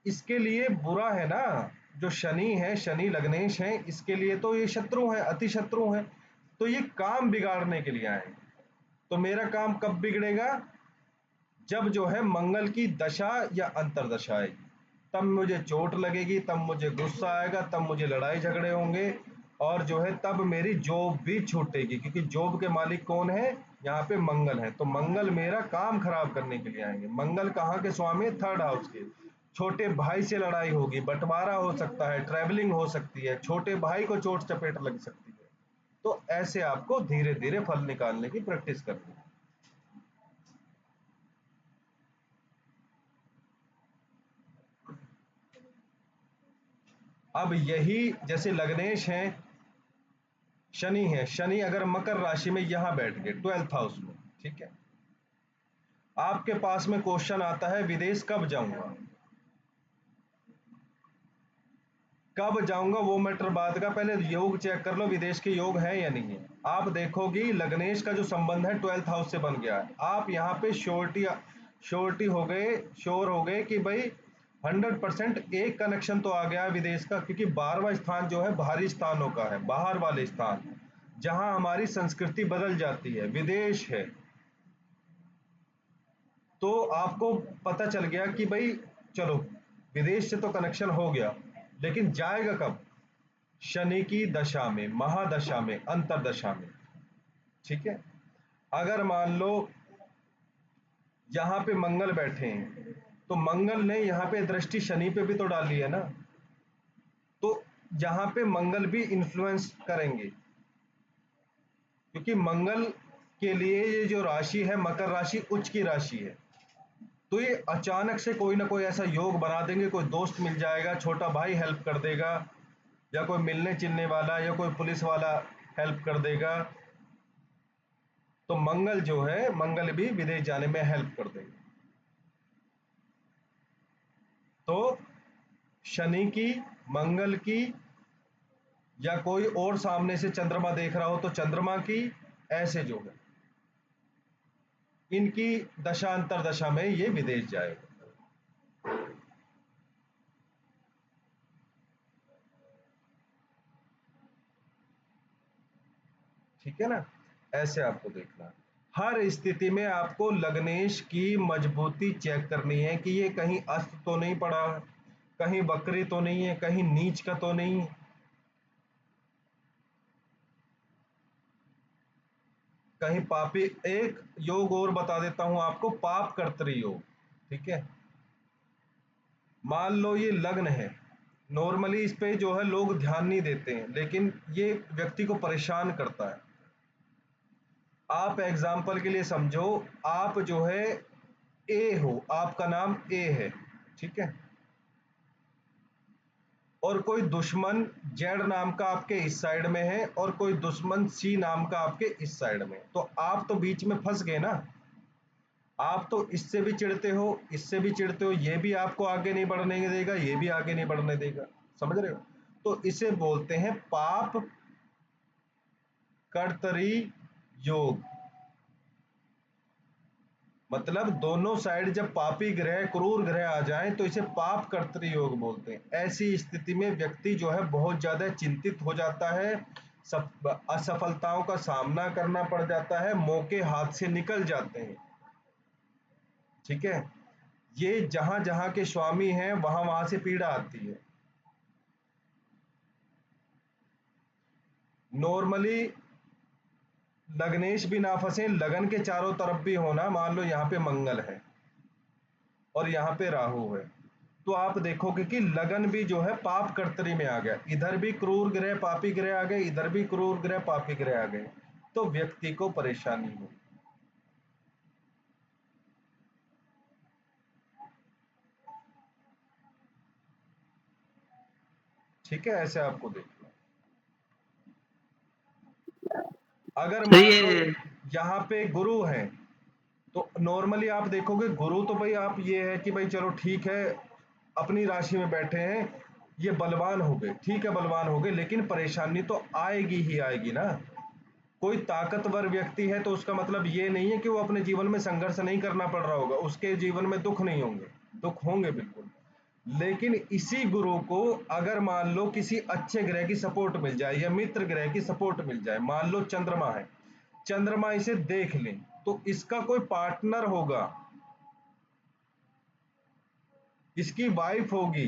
इसके लिए बुरा है ना। जो शनि है, शनि लग्नेश है, इसके लिए तो ये शत्रु है, अति शत्रु है, तो ये काम बिगाड़ने के लिए आए। तो मेरा काम कब बिगड़ेगा, जब जो है मंगल की दशा या अंतरदशा आएगी, तब मुझे चोट लगेगी, तब मुझे गुस्सा आएगा, तब मुझे लड़ाई झगड़े होंगे, और जो है तब मेरी जॉब भी छूटेगी, क्योंकि जॉब के मालिक कौन है, यहाँ पे मंगल है। तो मंगल मेरा काम खराब करने के लिए आएंगे। मंगल कहाँ के स्वामी, थर्ड हाउस के। छोटे भाई से लड़ाई होगी, बंटवारा हो सकता है, ट्रैवलिंग हो सकती है, छोटे भाई को चोट चपेट लग सकती है। तो ऐसे आपको धीरे धीरे फल निकालने की प्रैक्टिस करनी है। अब यही जैसे लग्नेश है, शनि है, शनि अगर मकर राशि में यहां बैठ गए 12th हाउस में, ठीक है, आपके पास में क्वेश्चन आता है विदेश कब जाऊंगा, कब जाऊंगा वो मैटर बाद का, पहले योग चेक कर लो विदेश के योग है या नहीं है। आप देखोगी लग्नेश का जो संबंध है 12th हाउस से बन गया है, आप यहाँ पे श्योरिटी हो गए, श्योर हो गए कि भाई 100% एक कनेक्शन तो आ गया है विदेश का, क्योंकि 12वां स्थान जो है बाहरी स्थानों का है, बाहर वाले स्थान जहां हमारी संस्कृति बदल जाती है, विदेश है। तो आपको पता चल गया कि भाई चलो विदेश से तो कनेक्शन हो गया, लेकिन जाएगा कब, शनि की दशा में, महादशा में, अंतरदशा में। ठीक है, अगर मान लो यहाँ पे मंगल बैठे हैं तो मंगल ने यहाँ पे दृष्टि शनि पे भी तो डाली है ना, तो यहाँ पे मंगल भी इन्फ्लुएंस करेंगे, क्योंकि मंगल के लिए ये जो राशि है मकर राशि उच्च की राशि है, तो ये अचानक से कोई ना कोई ऐसा योग बना देंगे, कोई दोस्त मिल जाएगा, छोटा भाई हेल्प कर देगा, या कोई मिलने चिलने वाला या कोई पुलिस वाला हेल्प कर देगा। तो मंगल जो है, मंगल भी विदेश जाने में हेल्प कर देंगे। तो शनि की, मंगल की, या कोई और सामने से चंद्रमा देख रहा हो तो चंद्रमा की, ऐसे जो है इनकी दशा अंतर दशा में ये विदेश जाएगा। ठीक है ना, ऐसे आपको देखना है। हर स्थिति में आपको लग्नेश की मजबूती चेक करनी है कि ये कहीं अस्त तो नहीं पड़ा, कहीं वक्री तो नहीं है, कहीं नीच का तो नहीं। कहीं पापी। एक योग और बता देता हूं आपको, पाप कर्तरी योग। ठीक है, मान लो ये लग्न है, नॉर्मली इस पे जो है लोग ध्यान नहीं देते हैं, लेकिन ये व्यक्ति को परेशान करता है। आप एग्जाम्पल के लिए समझो, आप जो है ए हो, आपका नाम ए है, ठीक है, और कोई दुश्मन जेड नाम का आपके इस साइड में है और कोई दुश्मन सी नाम का आपके इस साइड में, तो आप तो बीच में फंस गए ना। आप तो इससे भी चिढ़ते हो, इससे भी चिढ़ते हो, ये भी आपको आगे नहीं बढ़ने देगा, ये भी आगे नहीं बढ़ने देगा, समझ रहे हो? तो इसे बोलते हैं पाप कर्तरी योग। मतलब दोनों साइड जब पापी ग्रह, क्रूर ग्रह आ जाएं तो इसे पाप कर्तरी योग बोलते हैं। ऐसी स्थिति में व्यक्ति जो है बहुत ज्यादा चिंतित हो जाता है, सब असफलताओं का सामना करना पड़ जाता है, मौके हाथ से निकल जाते हैं। ठीक है, ये जहां जहां के स्वामी हैं वहां वहां से पीड़ा आती है। नॉर्मली लग्नेश भी ना फंसे, लगन के चारों तरफ भी होना, मान लो यहाँ पे मंगल है और यहाँ पे राहु है, तो आप देखोगे कि लगन भी जो है पाप कर्तरी में आ गया, इधर भी क्रूर ग्रह पापी ग्रह आ गए, इधर भी क्रूर ग्रह पापी ग्रह आ गए, तो व्यक्ति को परेशानी हो। ठीक है, ऐसे आपको देखना। अगर सही मान लो है। यहाँ पे गुरु है, तो नॉर्मली आप देखोगे गुरु तो भाई आप ये है कि भाई चलो ठीक है, अपनी राशि में बैठे हैं, ये बलवान हो गए, ठीक है बलवान हो गए, लेकिन परेशानी तो आएगी ही आएगी ना। कोई ताकतवर व्यक्ति है तो उसका मतलब ये नहीं है कि वो अपने जीवन में संघर्ष नहीं करना पड़ रहा होगा, उसके जीवन में दुख नहीं होंगे, दुख होंगे बिल्कुल। लेकिन इसी गुरु को अगर मान लो किसी अच्छे ग्रह की सपोर्ट मिल जाए या मित्र ग्रह की सपोर्ट मिल जाए, मान लो चंद्रमा है, चंद्रमा इसे देख ले, तो इसका कोई पार्टनर होगा, इसकी वाइफ होगी,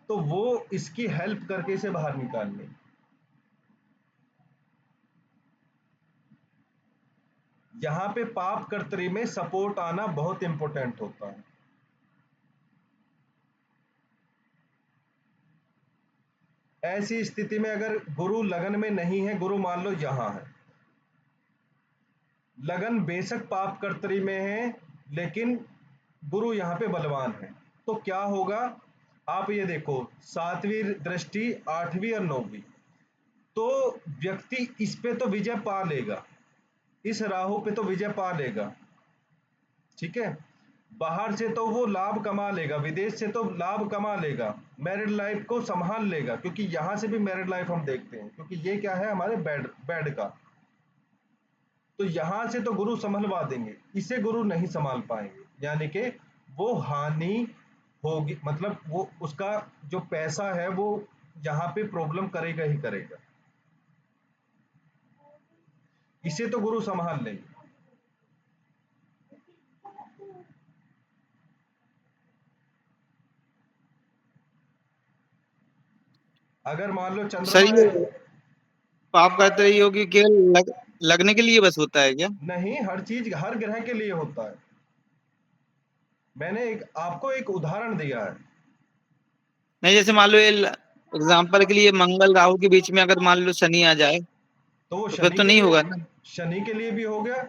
तो वो इसकी हेल्प करके इसे बाहर निकाल ले। यहां पे पाप कर्तरी में सपोर्ट आना बहुत इंपॉर्टेंट होता है। ऐसी स्थिति में अगर गुरु लगन में नहीं है, गुरु मान लो यहां है, लगन बेशक पाप कर्तरी में है, लेकिन गुरु यहां पे बलवान है, तो क्या होगा? आप ये देखो, सातवीं दृष्टि, आठवीं और नौवीं, तो व्यक्ति इस पे तो विजय पा लेगा, इस राहु पे तो विजय पा लेगा। ठीक है, बाहर से तो वो लाभ कमा लेगा, विदेश से तो लाभ कमा लेगा, मैरिड लाइफ को संभाल लेगा, क्योंकि यहां से भी मैरिड लाइफ हम देखते हैं, क्योंकि ये क्या है हमारे बेड बेड का, तो यहां से तो गुरु संभलवा देंगे, इसे गुरु नहीं संभाल पाएंगे, यानी कि वो हानि होगी, मतलब वो उसका जो पैसा है वो यहाँ पे प्रॉब्लम करेगा ही करेगा, इसे तो गुरु संभाल लेंगे। अगर मान लो सर चंद्रमा ये है, पाप करते रही होगी केवल लगने के लिए बस होता है क्या? नहीं, हर चीज हर ग्रह के लिए होता है। मैंने आपको एक उदाहरण दिया है। नहीं, जैसे मान लो ये एग्जाम्पल के लिए मंगल राहु के बीच में अगर मान लो शनि आ जाए तो वो तो फिर तो नहीं होगा ना। शनि के लिए भी हो गया।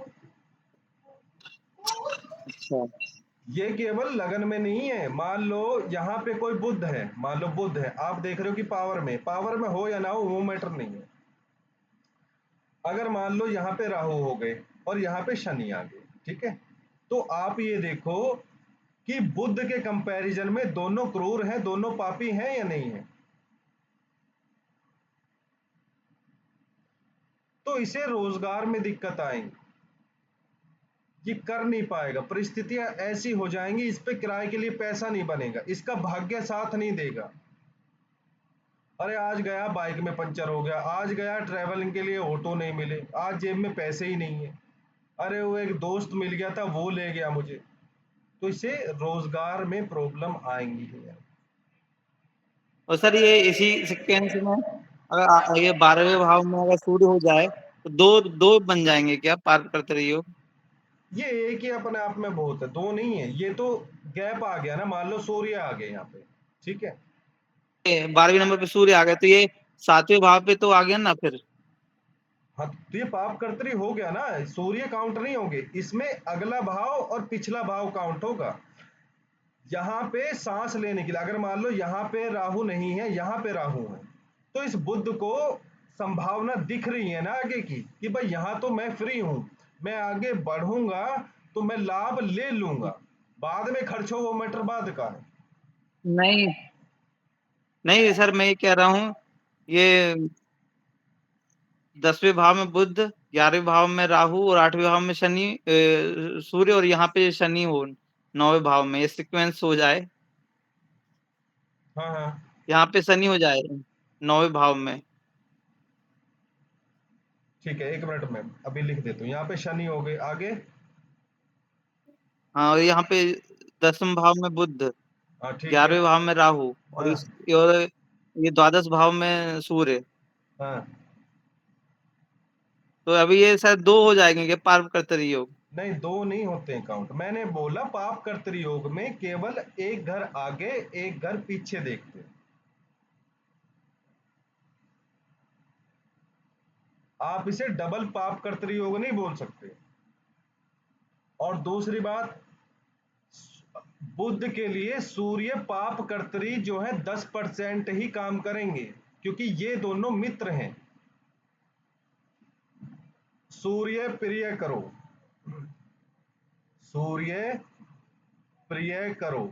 अच्छा। ये केवल लगन में नहीं है। मान लो यहाँ पे कोई बुध है, मान लो बुध है, आप देख रहे हो कि पावर में हो या ना हो वो मैटर नहीं है। अगर मान लो यहाँ पे राहु हो गए और यहाँ पे शनि आ गए, ठीक है, तो आप ये देखो कि बुध के कंपैरिजन में दोनों क्रूर हैं, दोनों पापी हैं या नहीं है। तो इसे रोजगार में दिक्कत आएंगी, ये कर नहीं पाएगा, परिस्थितियां ऐसी हो जाएंगी, इस पे किराए के लिए पैसा नहीं बनेगा, इसका भाग्य साथ नहीं देगा। अरे आज गया बाइक में पंचर हो गया, आज गया ट्रैवलिंग के लिए ऑटो नहीं मिले, आज जेब में पैसे ही नहीं है, अरे वो एक दोस्त मिल गया था वो ले गया मुझे। तो इससे रोजगार में प्रॉब्लम आएंगी ही यार। और सर ये इसी सीक्वेंस में अगर ये 12वें भाव में अगर सूर्य हो जाए तो दो दो बन जाएंगे क्या पार करते रहियो। ये एक ही अपने आप में बहुत है, दो नहीं है, ये तो गैप आ गया ना। मान लो सूर्य आ गए यहाँ पे, ठीक है, 12वें नंबर पे सूर्य आ गए तो ये 7वें भाव पे तो आ गया ना फिर। हाँ तो ये पाप कर्तरी हो गया ना, सूर्य काउंट नहीं होंगे इसमें, अगला भाव और पिछला भाव काउंट होगा। यहाँ पे सांस लेने के लिए अगर मान लो यहाँ पे राहु नहीं है, यहाँ पे राहु है, तो इस बुध को संभावना दिख रही है ना आगे की कि भाई यहाँ तो मैं फ्री हूं, मैं आगे बढ़ूंगा तो मैं लाभ ले लूंगा, बाद में खर्च हो वो मैटर बाद का है। नहीं नहीं सर मैं ये कह रहा हूँ ये 10वें भाव में बुध, 11वें भाव में राहु और 8वें भाव में शनि सूर्य और यहाँ पे शनि हो 9वें भाव में, ये सीक्वेंस हो जाए, हाँ हाँ यहाँ पे शनि हो जाए 9वें भाव में। ठीक है, एक मिनट में अभी लिख देता हूँ, यहाँ पे शनि हो गए आगे। हाँ और यहाँ पे 10वें भाव में बुध, हाँ ठीक है। 11वें भाव में राहु और हाँ और ये द्वादश भाव में सूर्य। हाँ, तो अभी ये शायद दो हो जाएंगे क्या पार करते रहियो। नहीं दो नहीं होते हैं काउंट, मैंने बोला पाप कर्तरी योग में केवल एक घर आगे एक घर पीछे देखते हैं। आप इसे डबल पाप कर्तरी योग नहीं बोल सकते। और दूसरी बात, बुध के लिए सूर्य पाप कर्तरी जो है 10% ही काम करेंगे, क्योंकि ये दोनों मित्र हैं। सूर्य प्रिय करो, सूर्य प्रिय करो,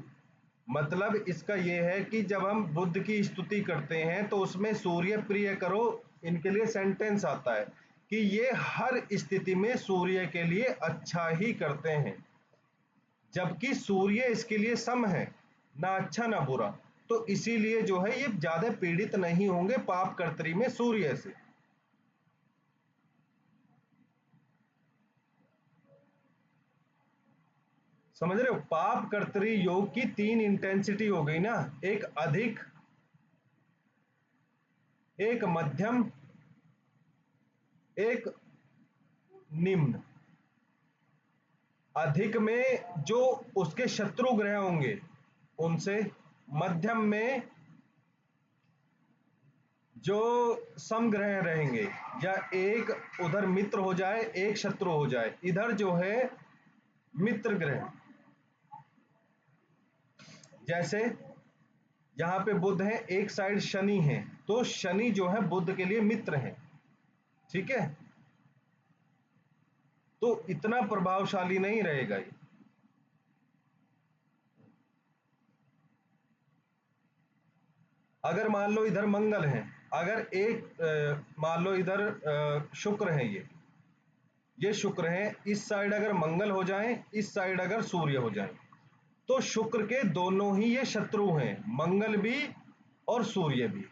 मतलब इसका यह है कि जब हम बुद्ध की स्तुति करते हैं तो उसमें सूर्य प्रिय करो, इनके लिए सेंटेंस आता है कि ये हर स्थिति में सूर्य के लिए अच्छा ही करते हैं, जबकि सूर्य इसके लिए सम है, ना अच्छा ना बुरा। तो इसीलिए जो है ये ज्यादा पीड़ित नहीं होंगे पाप कर्तरी में सूर्य से। समझ रहे हो, पाप कर्तरी योग की 3 इंटेंसिटी हो गई ना, एक अधिक, एक मध्यम, एक निम्न। अधिक में जो उसके शत्रु ग्रह होंगे उनसे, मध्यम में जो समग्रह रहेंगे, या एक उधर मित्र हो जाए एक शत्रु हो जाए, इधर जो है मित्र ग्रह, जैसे यहाँ पे बुध है एक साइड शनि है, तो शनि जो है बुध के लिए मित्र है, ठीक है, तो इतना प्रभावशाली नहीं रहेगा ये। अगर मान लो इधर मंगल है, अगर एक मान लो इधर शुक्र है, ये शुक्र है, इस साइड अगर मंगल हो जाए इस साइड अगर सूर्य हो जाए, तो शुक्र के दोनों ही ये शत्रु हैं, मंगल भी और सूर्य भी,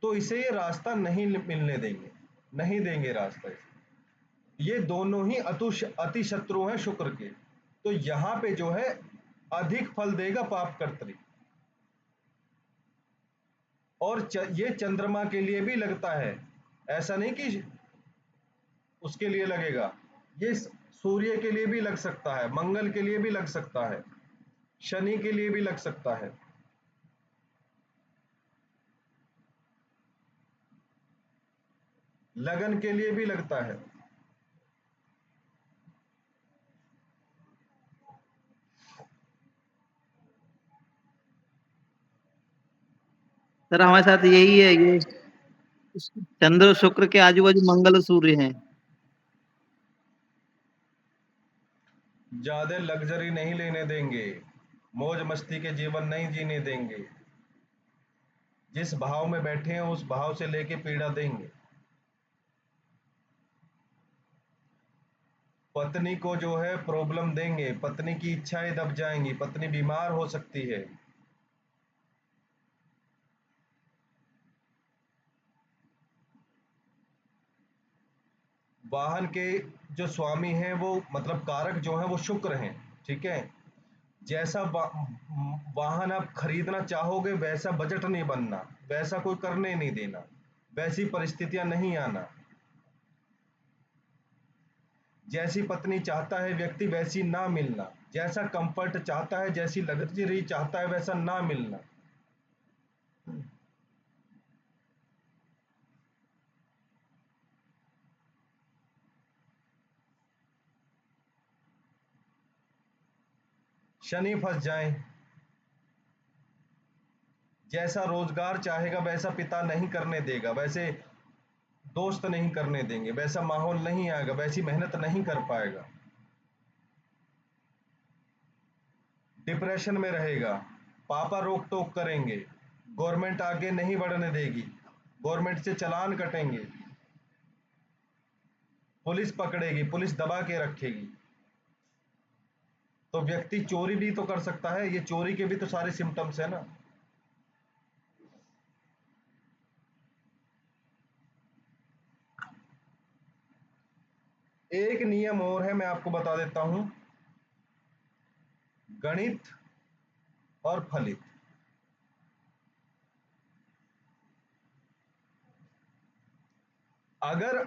तो इसे ये रास्ता नहीं मिलने देंगे, नहीं देंगे रास्ता इसे। ये दोनों ही अति शत्रु हैं शुक्र के, तो यहां पे जो है अधिक फल देगा पाप कर्तरी। और ये चंद्रमा के लिए भी लगता है, ऐसा नहीं कि उसके लिए लगेगा, ये सूर्य के लिए भी लग सकता है, मंगल के लिए भी लग सकता है, शनि के लिए भी लग सकता है। लगन के लिए भी लगता है। सर हमारे साथ यही है, ये चंद्र और शुक्र के आजू बाजू मंगल और सूर्य हैं। ज्यादा लग्जरी नहीं लेने देंगे, मौज मस्ती के जीवन नहीं जीने देंगे, जिस भाव में बैठे हैं उस भाव से लेके पीड़ा देंगे। पत्नी को जो है प्रॉब्लम देंगे, पत्नी की इच्छाएं दब जाएंगी, पत्नी बीमार हो सकती है। वाहन के जो स्वामी हैं वो मतलब कारक जो है वो शुक्र हैं, ठीक है। जैसा वाहन आप खरीदना चाहोगे वैसा बजट नहीं बनना, वैसा कोई करने नहीं देना, वैसी परिस्थितियां नहीं आना। जैसी पत्नी चाहता है व्यक्ति वैसी ना मिलना, जैसा कंफर्ट चाहता है, जैसी लग्जरी चाहता है वैसा ना मिलना। शनि फंस जाए, जैसा रोजगार चाहेगा वैसा पिता नहीं करने देगा, वैसे दोस्त नहीं करने देंगे, वैसा माहौल नहीं आएगा, वैसी मेहनत नहीं कर पाएगा, डिप्रेशन में रहेगा, पापा रोक टोक करेंगे, गवर्नमेंट आगे नहीं बढ़ने देगी, गवर्नमेंट से चालान कटेंगे, पुलिस पकड़ेगी, पुलिस दबा के रखेगी। तो व्यक्ति चोरी भी तो कर सकता है, ये चोरी के भी तो सारे सिम्टम्स है ना। एक नियम और है, मैं आपको बता देता हूं, गणित और फलित। अगर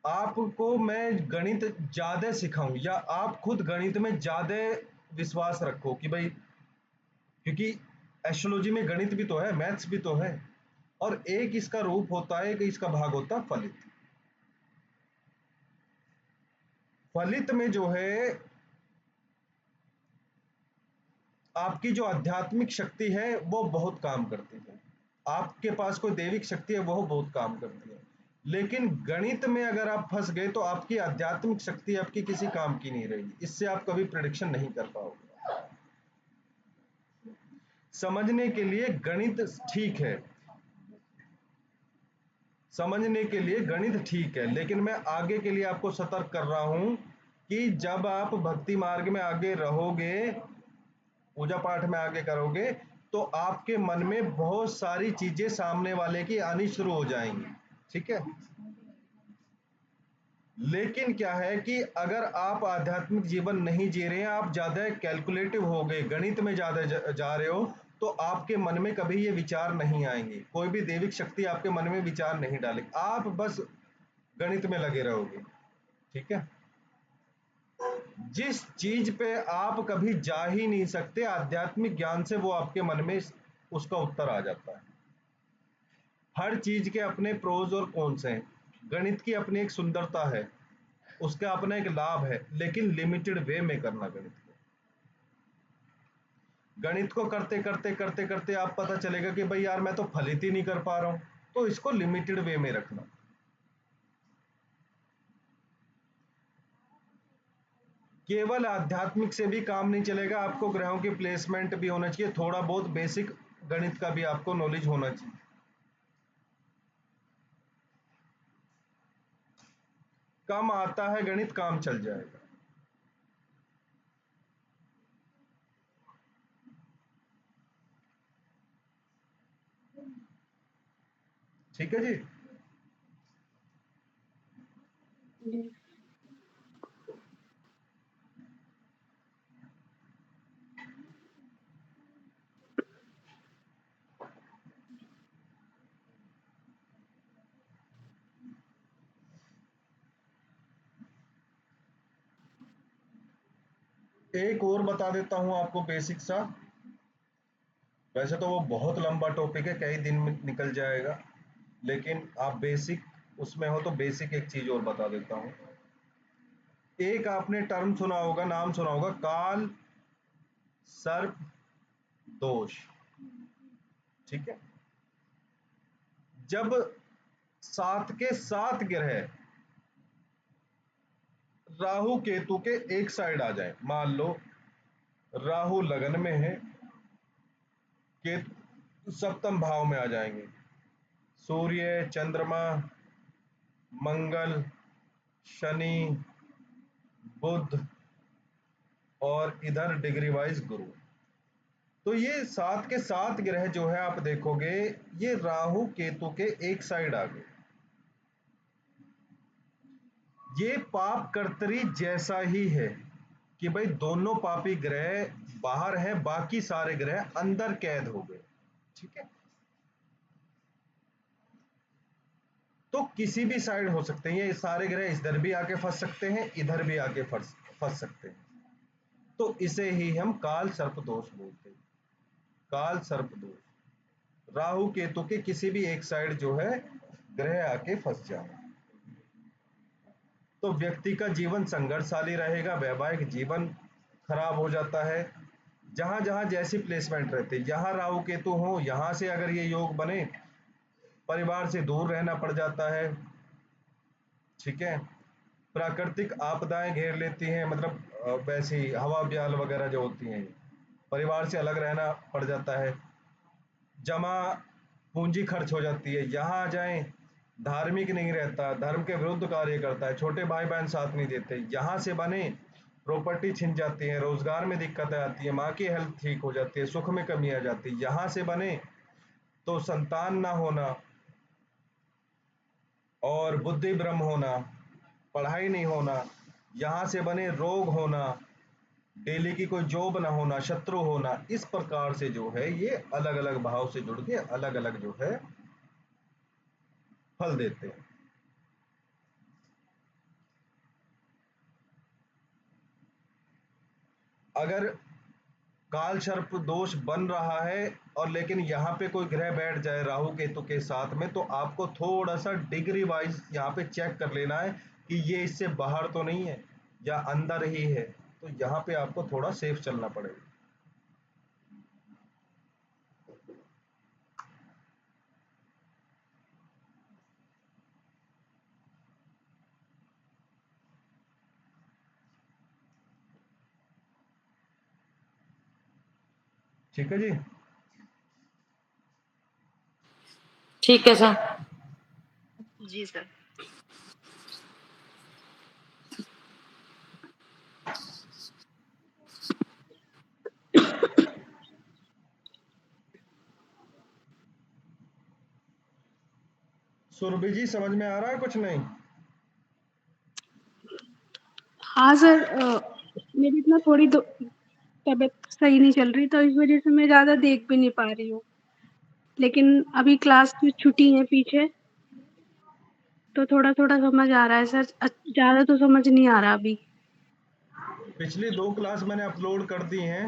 आपको मैं गणित ज्यादा सिखाऊं या आप खुद गणित में ज्यादा विश्वास रखो कि भाई, क्योंकि एस्ट्रोलॉजी में गणित भी तो है, मैथ्स भी तो है, और एक इसका रूप होता है कि इसका भाग होता है फलित। फलित में जो है आपकी जो आध्यात्मिक शक्ति है वो बहुत काम करती है, आपके पास कोई दैविक शक्ति है वो बहुत काम करती है। लेकिन गणित में अगर आप फंस गए तो आपकी आध्यात्मिक शक्ति आपकी किसी काम की नहीं रहेगी, इससे आप कभी प्रेडिक्शन नहीं कर पाओगे। समझने के लिए गणित ठीक है, समझने के लिए गणित ठीक है, लेकिन मैं आगे के लिए आपको सतर्क कर रहा हूं कि जब आप भक्ति मार्ग में आगे रहोगे, पूजा पाठ में आगे करोगे, तो आपके मन में बहुत सारी चीजें सामने वाले की आनी शुरू हो जाएंगी, ठीक है। लेकिन क्या है कि अगर आप आध्यात्मिक जीवन नहीं जी रहे हैं, आप ज्यादा कैलकुलेटिव हो गए, गणित में ज्यादा जा रहे हो, तो आपके मन में कभी ये विचार नहीं आएंगे, कोई भी दैविक शक्ति आपके मन में विचार नहीं डालेगी, आप बस गणित में लगे रहोगे, ठीक है। जिस चीज पे आप कभी जा ही नहीं सकते, आध्यात्मिक ज्ञान से वो आपके मन में उसका उत्तर आ जाता है। हर चीज के अपने प्रोज और कॉन्स हैं, गणित की अपनी एक सुंदरता है, उसका अपना एक लाभ है, लेकिन लिमिटेड वे में करना। गणित को करते करते करते करते आप पता चलेगा कि भाई यार मैं तो फलित ही नहीं कर पा रहा हूं, तो इसको लिमिटेड वे में रखना। केवल आध्यात्मिक से भी काम नहीं चलेगा, आपको ग्रहों के प्लेसमेंट भी होना चाहिए, थोड़ा बहुत बेसिक गणित का भी आपको नॉलेज होना चाहिए। कम आता है गणित, काम चल जाएगा, ठीक है जी। एक और बता देता हूं आपको बेसिक सा, वैसे तो वो बहुत लंबा टॉपिक है, कई दिन में निकल जाएगा। लेकिन आप बेसिक उसमें हो तो बेसिक एक चीज और बता देता हूं। एक आपने टर्म सुना होगा, नाम सुना होगा, काल सर्प दोष। ठीक है, जब 7 के 7 ग्रह राहु केतु के एक साइड आ जाए, मान लो राहु लगन में है, केतु सप्तम भाव में आ जाएंगे, सूर्य, चंद्रमा, मंगल, शनि, बुध और इधर डिग्री वाइज गुरु। तो ये 7 के 7 ग्रह जो है आप देखोगे ये राहु केतु के एक साइड आ गए। ये पाप कर्तरी जैसा ही है कि भाई दोनों पापी ग्रह बाहर हैं, बाकी सारे ग्रह अंदर कैद हो गए। ठीक है, तो किसी भी साइड हो सकते हैं ये सारे ग्रह, इधर भी आके फंस सकते हैं, इधर भी आके फंस सकते हैं। तो इसे ही हम काल सर्प दोष बोलते हैं। काल सर्प दोष, राहु केतु के किसी भी एक साइड जो है ग्रह आके फंस जाए तो व्यक्ति का जीवन संघर्षशाली रहेगा, वैवाहिक जीवन खराब हो जाता है। जहां जहां जैसी प्लेसमेंट रहती है, जहां राहु केतु हो, यहां से अगर ये योग बने, परिवार से दूर रहना पड़ जाता है। ठीक है, प्राकृतिक आपदाएं घेर लेती हैं, मतलब वैसी हवा ब्याल वगैरह जो होती हैं, परिवार से अलग रहना पड़ जाता है, जमा पूंजी खर्च हो जाती है। यहाँ आ जाएं, धार्मिक नहीं रहता, धर्म के विरुद्ध कार्य करता है, छोटे भाई बहन साथ नहीं देते। यहाँ से बने, प्रॉपर्टी छिन जाती है, रोजगार में दिक्कतें आती है, माँ की हेल्थ ठीक हो जाती है, सुख में कमी आ जाती है। यहाँ से बने तो संतान ना होना और बुद्धि भ्रम होना, पढ़ाई नहीं होना। यहाँ से बने रोग होना, डेली की कोई जॉब ना होना, शत्रु होना। इस प्रकार से जो है ये अलग अलग भाव से जुड़ के अलग अलग जो है फल देते हैं। अगर काल सर्प दोष बन रहा है और लेकिन यहाँ पे कोई ग्रह बैठ जाए राहु केतु के साथ में, तो आपको थोड़ा सा डिग्री वाइज यहाँ पे चेक कर लेना है कि ये इससे बाहर तो नहीं है या अंदर ही है। तो यहाँ पे आपको थोड़ा सेफ चलना पड़ेगा। ठीक है जी। ठीक है सर। जी सर। सुरभि जी समझ में आ रहा है कुछ नहीं? हाँ सर, मेरी इतना थोड़ी तबीयत सही नहीं चल रही, तो इस वजह से मैं ज़्यादा देख भी नहीं पा रही हूँ। लेकिन अभी क्लास की छुट्टी है पीछे, तो थोड़ा-थोड़ा समझ आ रहा है सर। ज़्यादा तो समझ नहीं आ रहा अभी। पिछली 2 क्लास मैंने अपलोड कर दी हैं।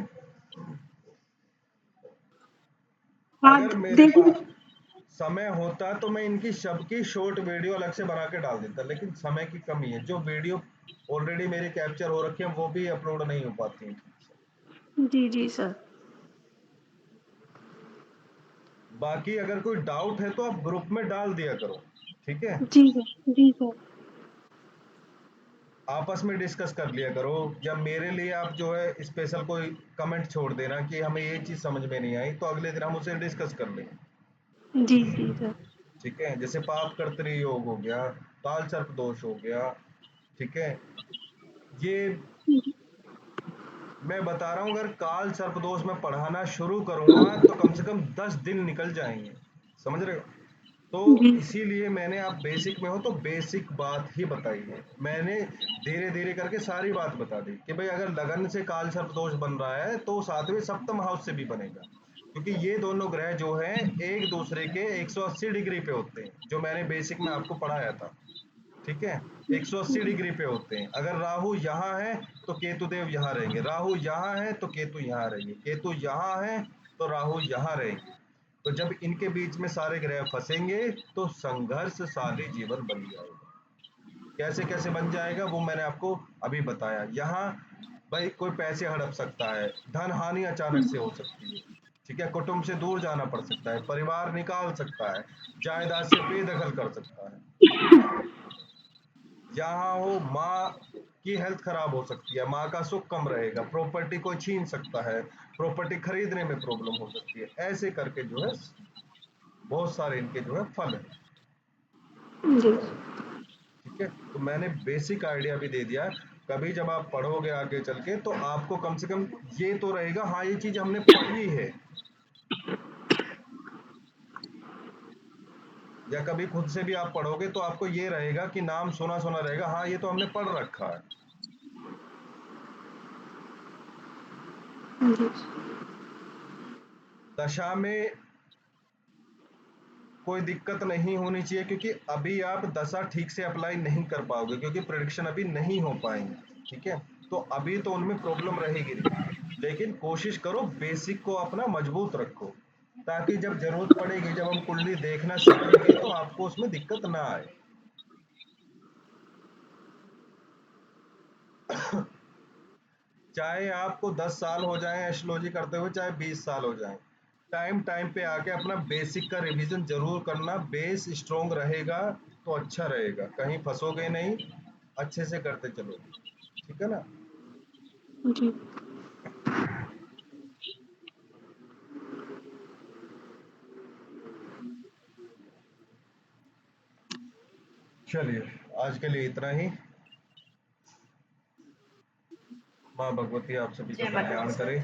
हाँ, अगर मेरे देखिए। पास समय होता तो मैं इनकी सबकी शॉर्ट वीडियो अलग से बना के डाल देता, लेकिन समय की कमी है। जो वीडियो ऑलरेडी मेरी कैप्चर हो रखी है वो भी अपलोड नहीं हो पाती हैं। जी, जी सर। बाकी अगर कोई डाउट है तो आप ग्रुप में डाल दिया करो, ठीक है? जी सर, जी सर। आपस में डिस्कस कर लिया करो, या मेरे लिए आप जो है स्पेशल कोई कमेंट छोड़ देना कि हमें ये चीज समझ में नहीं आई, तो अगले दिन हम उसे डिस्कस कर लेंगे। जी, जी सर। ठीक है, जैसे पाप कर्तरी योग हो गया, काल सर्प दोष हो गया। ठीक है, ये मैं बता रहा हूं, अगर काल सर्प दोष में पढ़ाना शुरू करूंगा तो कम से कम 10 दिन निकल जाएंगे, समझ रहे हो? तो जी, इसीलिए मैंने, आप बेसिक में हो तो बेसिक बात ही बताई है मैंने, धीरे धीरे करके सारी बात बता दी कि भाई अगर लगन से काल सर्प दोष बन रहा है तो सातवें सप्तम हाउस से भी बनेगा, क्योंकि ये दोनों ग्रह जो हैं एक दूसरे के 180 डिग्री पे होते हैं, जो मैंने बेसिक में आपको पढ़ाया था। ठीक है, 180 डिग्री पे होते हैं। अगर राहु यहाँ है तो केतु देव यहाँ रहेंगे, राहु यहाँ है तो केतु यहाँ रहेंगे, केतु यहाँ है तो राहु यहाँ रहेंगे। तो जब इनके बीच में सारे ग्रह फंसेंगे तो संघर्षशाली जीवन बन जाएगा। कैसे कैसे बन जाएगा वो मैंने आपको अभी बताया। यहाँ भाई कोई पैसे हड़प सकता है, धन हानि अचानक से हो सकती है, ठीक है, कुटुंब से दूर जाना पड़ सकता है, परिवार निकाल सकता है, जायदाद से बेदखल कर सकता है। जहाँ हो माँ की हेल्थ खराब हो सकती है, माँ का सुख कम रहेगा, प्रॉपर्टी कोई छीन सकता है, प्रॉपर्टी खरीदने में प्रॉब्लम हो सकती है। ऐसे करके जो है बहुत सारे इनके जो है फल है। जी ठीक है, तो मैंने बेसिक आइडिया भी दे दिया। कभी जब आप पढ़ोगे आगे चल के तो आपको कम से कम ये तो रहेगा, हाँ ये चीज हमने पढ़ी है, या कभी खुद से भी आप पढ़ोगे तो आपको ये रहेगा कि नाम सुना सुना रहेगा, हाँ ये तो हमने पढ़ रखा है। जी दशा में कोई दिक्कत नहीं होनी चाहिए, क्योंकि अभी आप दशा ठीक से अप्लाई नहीं कर पाओगे, क्योंकि प्रेडिक्शन अभी नहीं हो पाएंगे। ठीक है, तो अभी तो उनमें प्रॉब्लम रहेगी नहीं, लेकिन कोशिश करो बेसिक को अपना मजबूत रखो, ताकि जब जरूरत पड़ेगी, जब हम कुंडली देखना सीखेंगे तो आपको उसमें दिक्कत ना आए। चाहे आपको 10 साल हो जाए एस्ट्रोलॉजी करते हुए, चाहे 20 साल हो जाए, टाइम टाइम पे आके अपना बेसिक का रिवीजन जरूर करना। बेस स्ट्रोंग रहेगा तो अच्छा रहेगा, कहीं फंसोगे नहीं, अच्छे से करते चलो। ठीक है ना। जी चलिए, आज के लिए इतना ही। माँ भगवती आप सभी का जय माता दी कल्याण सर। करे।